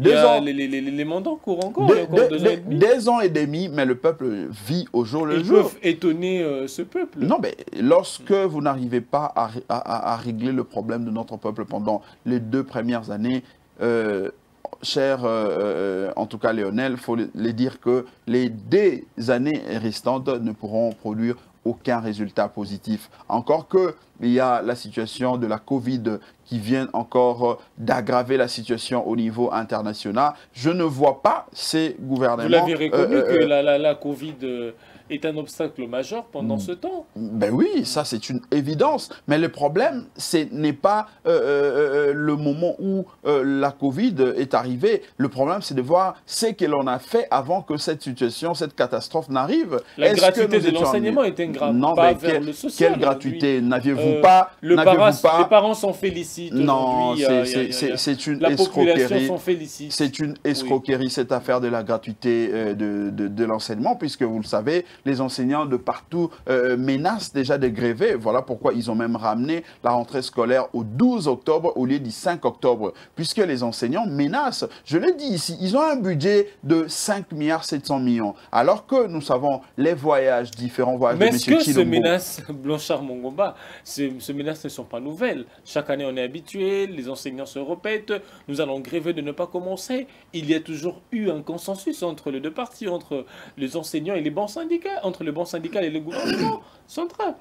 2 ans et demi. Les mandats courent encore. Il y a encore 2 ans et demi. 2 ans et demi, mais le peuple vit au jour le jour. Ils peuvent étonner ce peuple. Non, mais lorsque vous n'arrivez pas à régler le problème de notre peuple pendant les 2 premières années, cher, en tout cas Lionel, il faut les dire que les 2 années restantes ne pourront produire aucun résultat positif. Encore qu'il y a la situation de la Covid qui vient encore d'aggraver la situation au niveau international. Je ne vois pas ces gouvernements... Vous l'avez reconnu que la Covid est un obstacle majeur pendant ce temps. Ben oui, ça c'est une évidence. Mais le problème, ce n'est pas le moment où la Covid est arrivée. Le problème, c'est de voir ce que l'on a fait avant que cette situation, cette catastrophe n'arrive. La gratuité de l'enseignement est un grave pas vers le social. Quelle gratuité? N'aviez-vous pas... Les parents s'en félicitent. Non, c'est une la escroquerie. Population s'en félicite. C'est une escroquerie, cette affaire de la gratuité de l'enseignement, puisque vous le savez, les enseignants de partout menacent déjà de gréver. Voilà pourquoi ils ont même ramené la rentrée scolaire au 12 octobre au lieu du 5 octobre, puisque les enseignants menacent. Je le dis ici, ils ont un budget de 5,7 milliards, alors que nous savons les voyages, différents voyages de M. Chilombo. Mais est-ce que ces menaces, Blanchard Mongomba, ces menaces ne sont pas nouvelles? Chaque année, on est habitué, les enseignants se répètent, nous allons gréver de ne pas commencer. Il y a toujours eu un consensus entre les deux parties, entre les enseignants et les bancs syndicats, entre le banc syndical et le gouvernement central.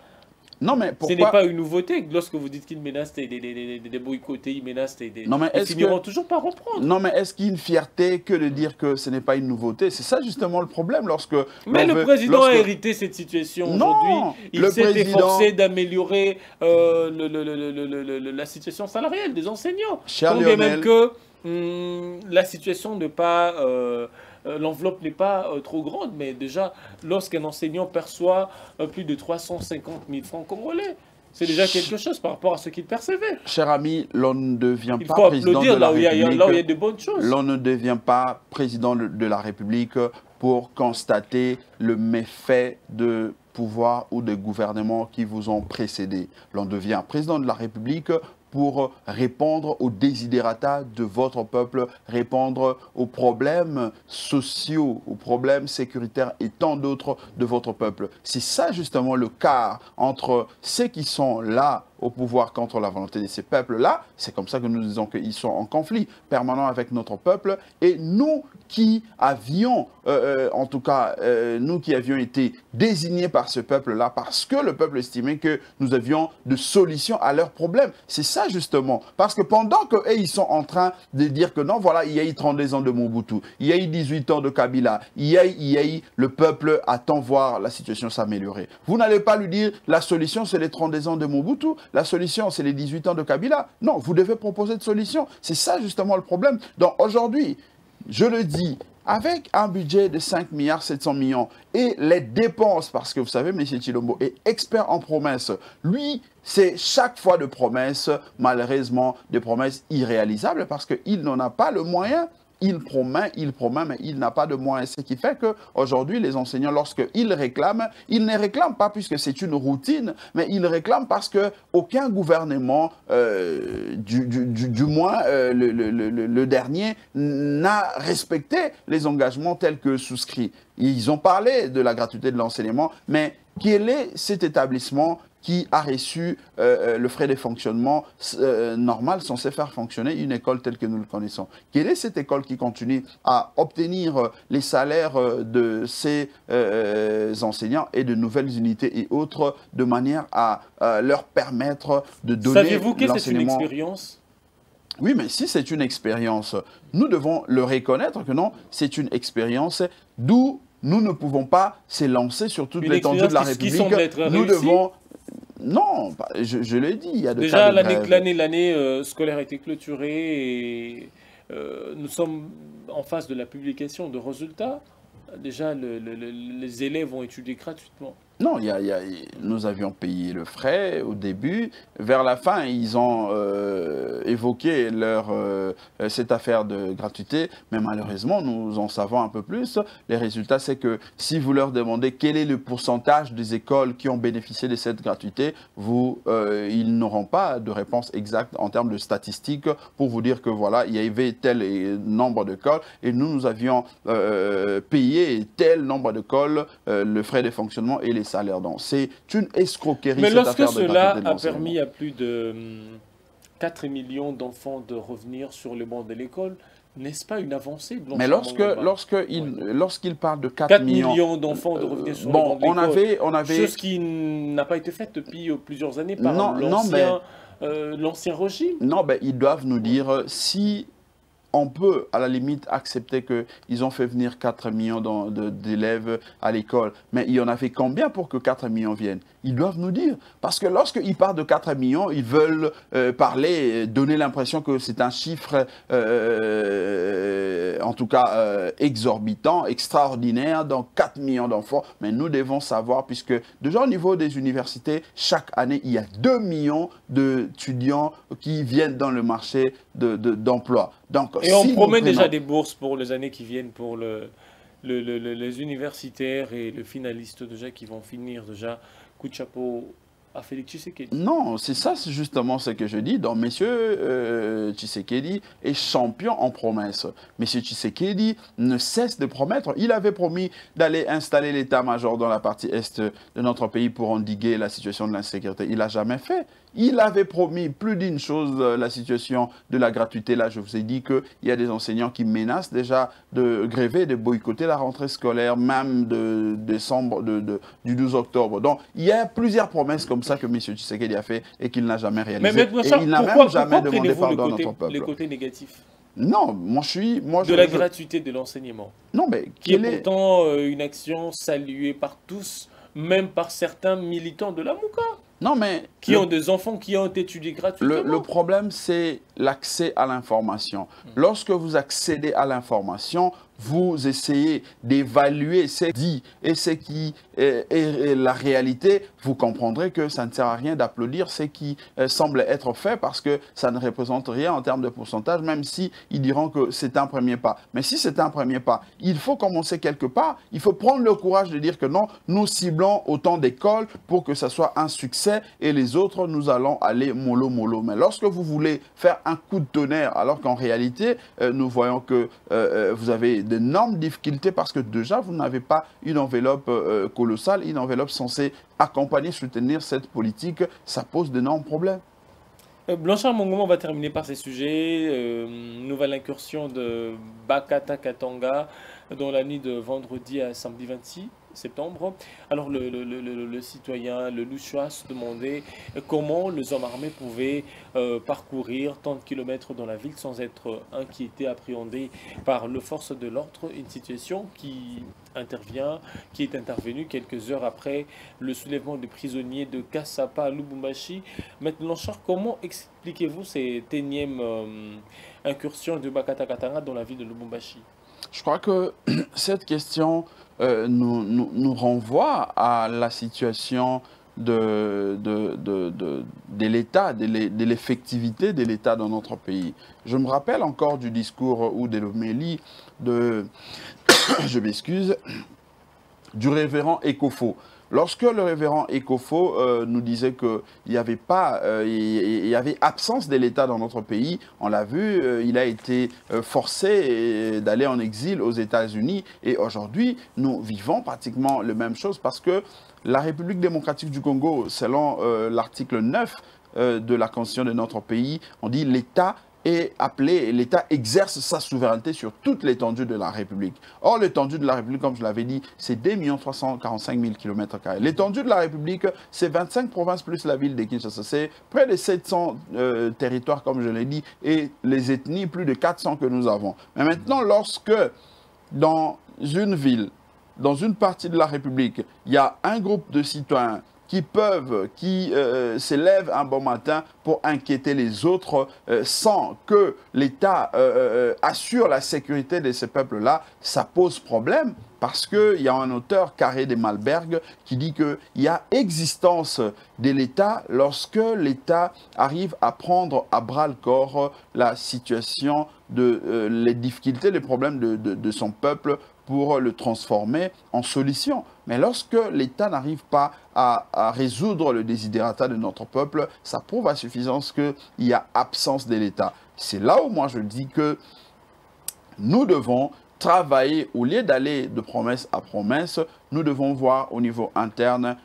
Non, mais pourquoi... Ce n'est pas une nouveauté lorsque vous dites qu'ils menacent des boycottés, ils menacent non, mais ils finiront toujours par reprendre. Non, mais est-ce qu'il y a une fierté que de dire que ce n'est pas une nouveauté? C'est ça justement le problème lorsque... Mais le président a hérité cette situation aujourd'hui. Il s'est efforcé d'améliorer la situation salariale des enseignants. Cher Quand Lionel, bien même que la situation ne pas... l'enveloppe n'est pas trop grande, mais déjà, lorsqu'un enseignant perçoit plus de 350 000 francs congolais, c'est déjà quelque chose par rapport à ce qu'il percevait. Cher ami, l'on ne devient pas président de la République. Là où il y a de bonnes choses. L'on ne devient pas président de la République pour constater le méfait de pouvoir ou de gouvernements qui vous ont précédé. L'on devient président de la République pour répondre aux desiderata de votre peuple, répondre aux problèmes sociaux, aux problèmes sécuritaires et tant d'autres de votre peuple. C'est ça justement le quart entre ceux qui sont là au pouvoir contre la volonté de ces peuples-là. C'est comme ça que nous disons qu'ils sont en conflit permanent avec notre peuple. Et nous qui avions, en tout cas, nous qui avions été désignés par ce peuple-là, parce que le peuple estimait que nous avions de solutions à leurs problèmes. C'est ça justement. Parce que pendant qu'eux, ils sont en train de dire que non, voilà, il y a eu 32 ans de Mobutu, il y a eu 18 ans de Kabila, il y a eu le peuple attend voir la situation s'améliorer. Vous n'allez pas lui dire la solution c'est les 32 ans de Mobutu, la solution c'est les 18 ans de Kabila. Non, vous devez proposer de solutions. C'est ça justement le problème. Donc aujourd'hui, je le dis, avec un budget de 5 milliards 700 millions et les dépenses, parce que vous savez, M. Tshilombo est expert en promesses. Lui, c'est chaque fois de promesses, malheureusement, des promesses irréalisables parce qu'il n'en a pas le moyen. Il promet, mais il n'a pas de moyens. Ce qui fait qu'aujourd'hui, les enseignants, lorsqu'ils réclament, ils ne réclament pas puisque c'est une routine, mais ils réclament parce qu'aucun gouvernement, du moins le dernier, n'a respecté les engagements tels que souscrits. Ils ont parlé de la gratuité de l'enseignement, mais quel est cet établissement qui a reçu le frais de fonctionnement normal censé faire fonctionner une école telle que nous le connaissons? Quelle est cette école qui continue à obtenir les salaires de ces enseignants et de nouvelles unités et autres de manière à leur permettre de donner l'enseignement? Savez-vous que c'est une expérience? Oui, mais si c'est une expérience, nous devons le reconnaître que non, c'est une expérience d'où nous ne pouvons pas s'élancer sur toute l'étendue de la République. Nous devons... Non, je l'ai dit, il y a de déjà l'année scolaire a été clôturée et nous sommes en phase de la publication de résultats. Déjà, les élèves ont étudié gratuitement. Non, nous avions payé le frais au début. Vers la fin, ils ont évoqué cette affaire de gratuité. Mais malheureusement, nous en savons un peu plus. Les résultats, c'est que si vous leur demandez quel est le pourcentage des écoles qui ont bénéficié de cette gratuité, ils n'auront pas de réponse exacte en termes de statistiques pour vous dire que voilà, il y avait tel nombre d'écoles et nous avions payé tel nombre d'écoles, le frais de fonctionnement et les salaires. Donc, c'est une escroquerie. Mais lorsque cela a permis à plus de 4 millions d'enfants de revenir sur le banc de l'école, n'est-ce pas une avancée? Mais lorsqu'il parle de 4 millions d'enfants de revenir sur le banc de l'école, chose qui n'a pas été faite depuis plusieurs années par l'ancien régime. Non, mais ils doivent nous dire si... On peut, à la limite, accepter qu'ils ont fait venir 4 millions d'élèves à l'école. Mais il y en avait combien pour que 4 millions viennent? Ils doivent nous dire. Parce que lorsqu'ils parlent de 4 millions, ils veulent donner l'impression que c'est un chiffre, en tout cas, exorbitant, extraordinaire, donc 4 millions d'enfants. Mais nous devons savoir, puisque déjà au niveau des universités, chaque année, il y a 2 millions d'étudiants qui viennent dans le marché d'emploi. Et on promet déjà des bourses pour les années qui viennent pour les universitaires et les finalistes déjà qui vont finir déjà. Coup de chapeau à Félix Tshisekedi. Non, c'est ça, c'est justement ce que je dis. Donc, M. Tshisekedi est champion en promesses. M. Tshisekedi ne cesse de promettre. Il avait promis d'aller installer l'état-major dans la partie est de notre pays pour endiguer la situation de l'insécurité. Il n'a jamais fait. Il avait promis plus d'une chose, la situation de la gratuité. Là, je vous ai dit qu'il y a des enseignants qui menacent déjà de gréver, de boycotter la rentrée scolaire, même de décembre, du 12 octobre. Donc, il y a plusieurs promesses comme ça que M. Tshisekedi a fait et qu'il n'a jamais réalisé. Et il n'a même jamais demandé pardon à notre peuple. Les côtés négatifs. Non, de la gratuité de l'enseignement. Non, mais qui est pourtant une action saluée par tous, même par certains militants de la Mouka. Non, mais... Qui ont des enfants qui ont étudié gratuitement. Le problème, c'est l'accès à l'information. Lorsque vous accédez à l'information, vous essayez d'évaluer ce qui dit et ce qui est la réalité, vous comprendrez que ça ne sert à rien d'applaudir ce qui semble être fait parce que ça ne représente rien en termes de pourcentage, même si ils diront que c'est un premier pas. Mais si c'est un premier pas, il faut commencer quelque part. Il faut prendre le courage de dire que non, nous ciblons autant d'écoles pour que ça soit un succès et les autres, nous allons aller mollo mollo. Mais lorsque vous voulez faire un coup de tonnerre, alors qu'en réalité, nous voyons que vous avez d'énormes difficultés parce que déjà, vous n'avez pas une enveloppe colossale, une enveloppe censée accompagner, soutenir cette politique. Ça pose d'énormes problèmes. Blanchard Mongomo, on va terminer par ces sujets. Nouvelle incursion de Bakata Katanga dans la nuit de vendredi à samedi 26 septembre. Alors le citoyen, le Luchois se demandait comment les hommes armés pouvaient parcourir tant de kilomètres dans la ville sans être inquiétés, appréhendés par les forces de l'ordre. Une situation qui est intervenue quelques heures après le soulèvement des prisonniers de Kassapa à Lubumbashi. Maintenant, Charles, comment expliquez-vous cette énième incursion de Bakata Katanga dans la ville de Lubumbashi? Je crois que cette question nous renvoie à la situation de l'État, de l'effectivité de l'État dans notre pays. Je me rappelle encore du discours ou de l'homélie de, je m'excuse, du révérend Ekofo. Lorsque le révérend Ekofo nous disait qu'il n'y avait pas, il y avait absence de l'État dans notre pays, on l'a vu, il a été forcé d'aller en exil aux États-Unis. Et aujourd'hui, nous vivons pratiquement la même chose parce que la République démocratique du Congo, selon l'article 9 de la Constitution de notre pays, on dit l'État est appelé, l'État exerce sa souveraineté sur toute l'étendue de la République. Or, l'étendue de la République, comme je l'avais dit, c'est 2 345 000 km². L'étendue de la République, c'est 25 provinces plus la ville de Kinshasa. C'est près de 700 territoires, comme je l'ai dit, et les ethnies, plus de 400 que nous avons. Mais maintenant, lorsque dans une ville, dans une partie de la République, il y a un groupe de citoyens qui s'élèvent un bon matin pour inquiéter les autres sans que l'État assure la sécurité de ces peuples-là, ça pose problème parce qu'il y a un auteur, Carré de Malberg, qui dit qu'il y a existence de l'État lorsque l'État arrive à prendre à bras-le-corps la situation, les difficultés, les problèmes de son peuple pour le transformer en solution. Mais lorsque l'État n'arrive pas à résoudre le desiderata de notre peuple, ça prouve à suffisance qu'il y a absence de l'État. C'est là où moi je dis que nous devons travailler, au lieu d'aller de promesse à promesse, nous devons voir au niveau interne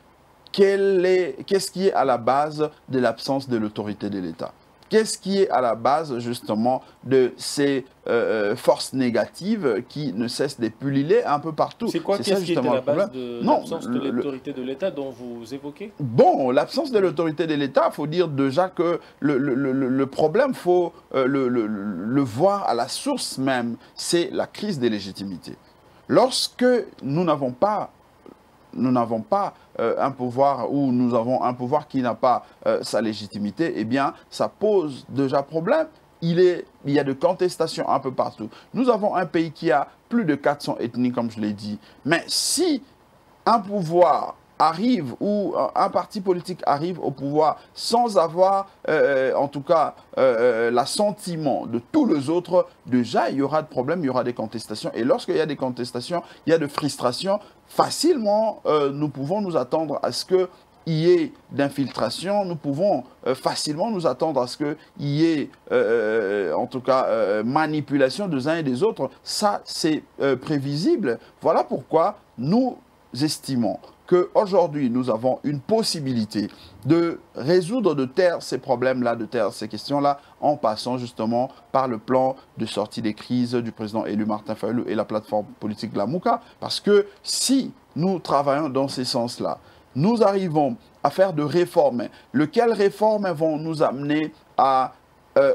qu'est-ce qui est à la base de l'absence de l'autorité de l'État. Qu'est-ce qui est à la base, justement, de ces forces négatives qui ne cessent de pulluler un peu partout? C'est quoi, qu'est-ce qui est à la base de l'absence de l'autorité de l'État dont vous évoquez? Bon, l'absence de l'autorité de l'État, il faut dire déjà que le problème, il faut le voir à la source même, c'est la crise des légitimités. Lorsque nous n'avons pas un pouvoir ou nous avons un pouvoir qui n'a pas sa légitimité, eh bien, ça pose déjà problème. Il y a de contestations un peu partout. Nous avons un pays qui a plus de 400 ethnies, comme je l'ai dit. Mais si un pouvoir arrive ou un parti politique arrive au pouvoir sans avoir, en tout cas, l'assentiment de tous les autres, déjà, il y aura de problèmes, il y aura des contestations. Et lorsqu'il y a des contestations, il y a de frustrations, facilement, nous pouvons nous attendre à ce qu'il y ait d'infiltration, nous pouvons facilement nous attendre à ce qu'il y ait, en tout cas, manipulation des uns et des autres. Ça, c'est prévisible. Voilà pourquoi nous estimons qu'aujourd'hui, nous avons une possibilité de résoudre, de taire ces problèmes-là, de taire ces questions-là, en passant justement par le plan de sortie des crises du président élu Martin Fayulu et la plateforme politique de la Mouka. Parce que si nous travaillons dans ces sens-là, nous arrivons à faire de réformes. Lesquelles réformes vont nous amener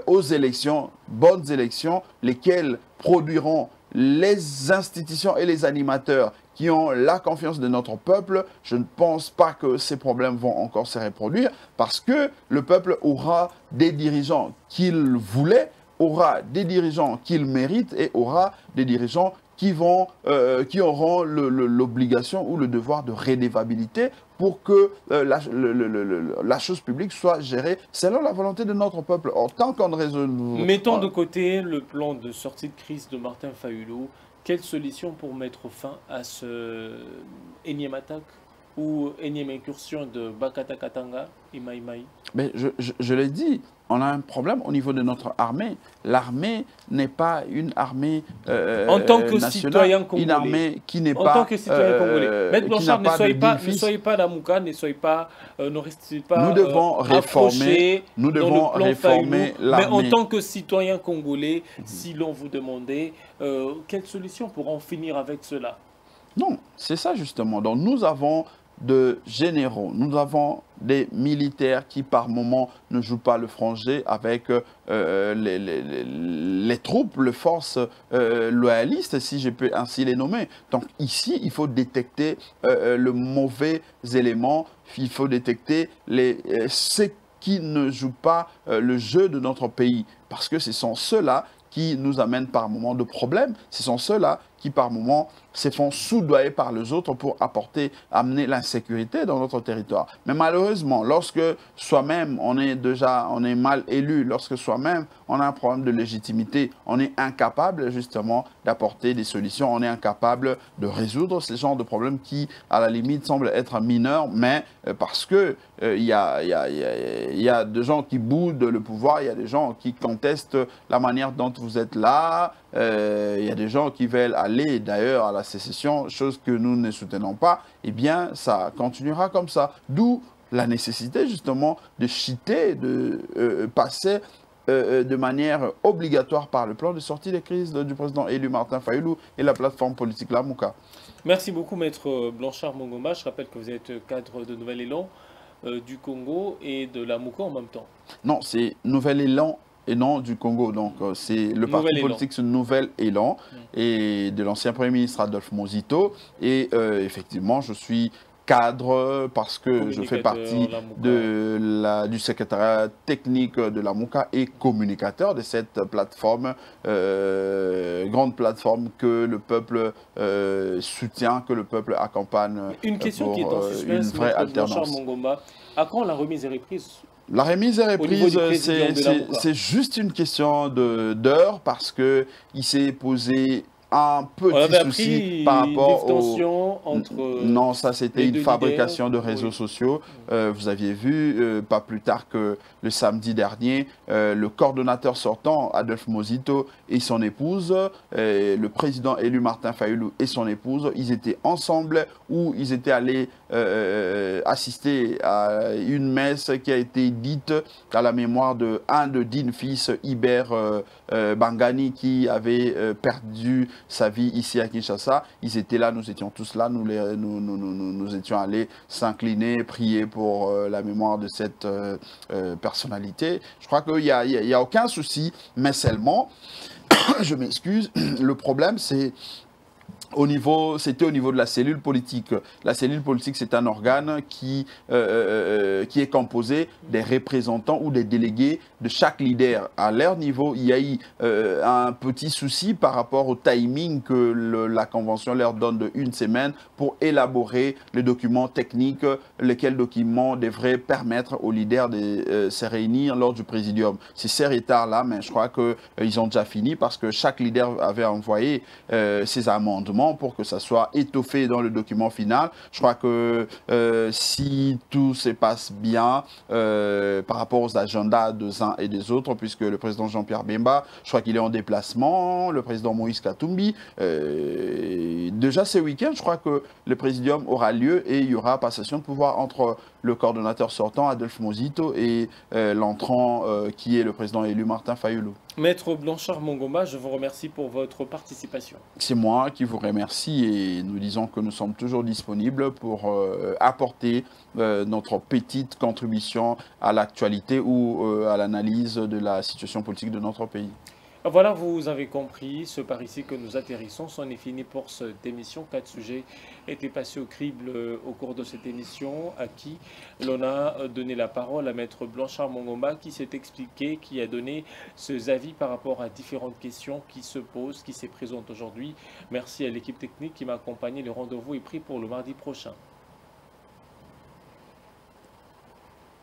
aux élections, bonnes élections, lesquelles produiront les institutions et les animateurs qui ont la confiance de notre peuple. Je ne pense pas que ces problèmes vont encore se reproduire parce que le peuple aura des dirigeants qu'il voulait, aura des dirigeants qu'il mérite et aura des dirigeants qui auront l'obligation ou le devoir de redevabilité pour que la chose publique soit gérée selon la volonté de notre peuple. Or, tant qu'on ne résout... Mettons de côté le plan de sortie de crise de Martin Fayulu. Quelle solution pour mettre fin à ce énième attaque ou énième incursion de Bakata Katanga et Maï Maï? Mais je l'ai dit, on a un problème au niveau de notre armée. L'armée n'est pas une armée En tant que nationale, citoyen une congolais, armée qui n'est en tant pas, que citoyen congolais, Maître qui n'a Blanchard, pas de digne ne fils. soyez pas Lamouka, ne restez Nous pas devons réformer, accroché nous dans le devons plan Fayoulou, réformer mais en l'armée. tant que citoyen congolais, si l'on vous demandait quelle solution pour en finir avec cela? Non, c'est ça justement. Donc nous avons de généraux, nous avons des militaires qui par moment ne jouent pas le franc jeu avec les troupes, les forces loyalistes, si je peux ainsi les nommer. Donc ici, il faut détecter le mauvais élément, il faut détecter ceux qui ne jouent pas le jeu de notre pays. Parce que ce sont ceux-là qui nous amènent par moments de problèmes, ce sont ceux-là qui par moments se font soudoyer par les autres pour amener l'insécurité dans notre territoire. Mais malheureusement, lorsque soi-même on est mal élu, lorsque soi-même on a un problème de légitimité, on est incapable justement d'apporter des solutions, on est incapable de résoudre ce genre de problèmes qui, à la limite, semblent être mineurs, mais parce que il y a des gens qui boudent le pouvoir, il y a des gens qui contestent la manière dont vous êtes là, il y a des gens qui veulent aller d'ailleurs à la sécession, chose que nous ne soutenons pas, eh bien ça continuera comme ça. D'où la nécessité justement de chiter, de passer de manière obligatoire par le plan de sortie des crises du président élu Martin Fayoulou et la plateforme politique Lamouka. Merci beaucoup, Maître Blanchard Mongoma. Je rappelle que vous êtes cadre de Nouvel Élan du Congo et de la Mouka en même temps. Non, c'est Nouvel Élan et non du Congo. Donc, c'est le parti politique, ce Nouvel Élan, et de l'ancien Premier ministre Adolphe Mozito. Et effectivement, je suis cadre parce que je fais partie du secrétariat technique de la Mouka et communicateur de cette plateforme, grande plateforme que le peuple soutient, que le peuple accompagne. Une question qui est en suspense, une vraie alternance. À quand la remise est reprise? La remise et reprise, c'est juste une question d'heure parce qu'il s'est posé un petit souci par rapport Non, ça c'était une fabrication de réseaux sociaux. Vous aviez vu, pas plus tard que le samedi dernier, le coordonnateur sortant, Adolphe Mozito, et son épouse, le président élu Martin Fayoulou et son épouse, ils étaient ensemble où ils étaient allés assister à une messe qui a été dite à la mémoire de un de Dean fils, Iber Bangani, qui avait perdu sa vie ici à Kinshasa. Ils étaient là, nous étions tous là, nous étions allés s'incliner, prier pour la mémoire de cette personnalité. Je crois qu'il n'y a aucun souci, mais seulement, je m'excuse, le problème c'est c'était au niveau de la cellule politique. La cellule politique, c'est un organe qui est composé des représentants ou des délégués de chaque leader. À leur niveau, il y a eu un petit souci par rapport au timing que la Convention leur donne de 1 semaine pour élaborer les documents techniques, lesquels documents devraient permettre aux leaders de se réunir lors du présidium. C'est ces retards-là, mais je crois qu'ils ont déjà fini parce que chaque leader avait envoyé ses amendements pour que ça soit étoffé dans le document final. Je crois que si tout se passe bien par rapport aux agendas des uns et des autres, puisque le président Jean-Pierre Bemba, je crois qu'il est en déplacement, le président Moïse Katumbi, déjà ce week-end, je crois que le présidium aura lieu et il y aura passation de pouvoir entre le coordonnateur sortant, Adolphe Mozito, et l'entrant qui est le président élu, Martin Fayoulou. Maître Blanchard Mongoma, je vous remercie pour votre participation. C'est moi qui vous remercie et nous disons que nous sommes toujours disponibles pour apporter notre petite contribution à l'actualité ou à l'analyse de la situation politique de notre pays. Voilà, vous avez compris, c'est par ici que nous atterrissons. C'en est fini pour cette émission. 4 sujets étaient passés au crible au cours de cette émission, à qui l'on a donné la parole à Maître Blanchard Mongoma, qui s'est expliqué, qui a donné ses avis par rapport à différentes questions qui se posent, qui se présentent aujourd'hui. Merci à l'équipe technique qui m'a accompagné. Le rendez-vous est pris pour le mardi prochain.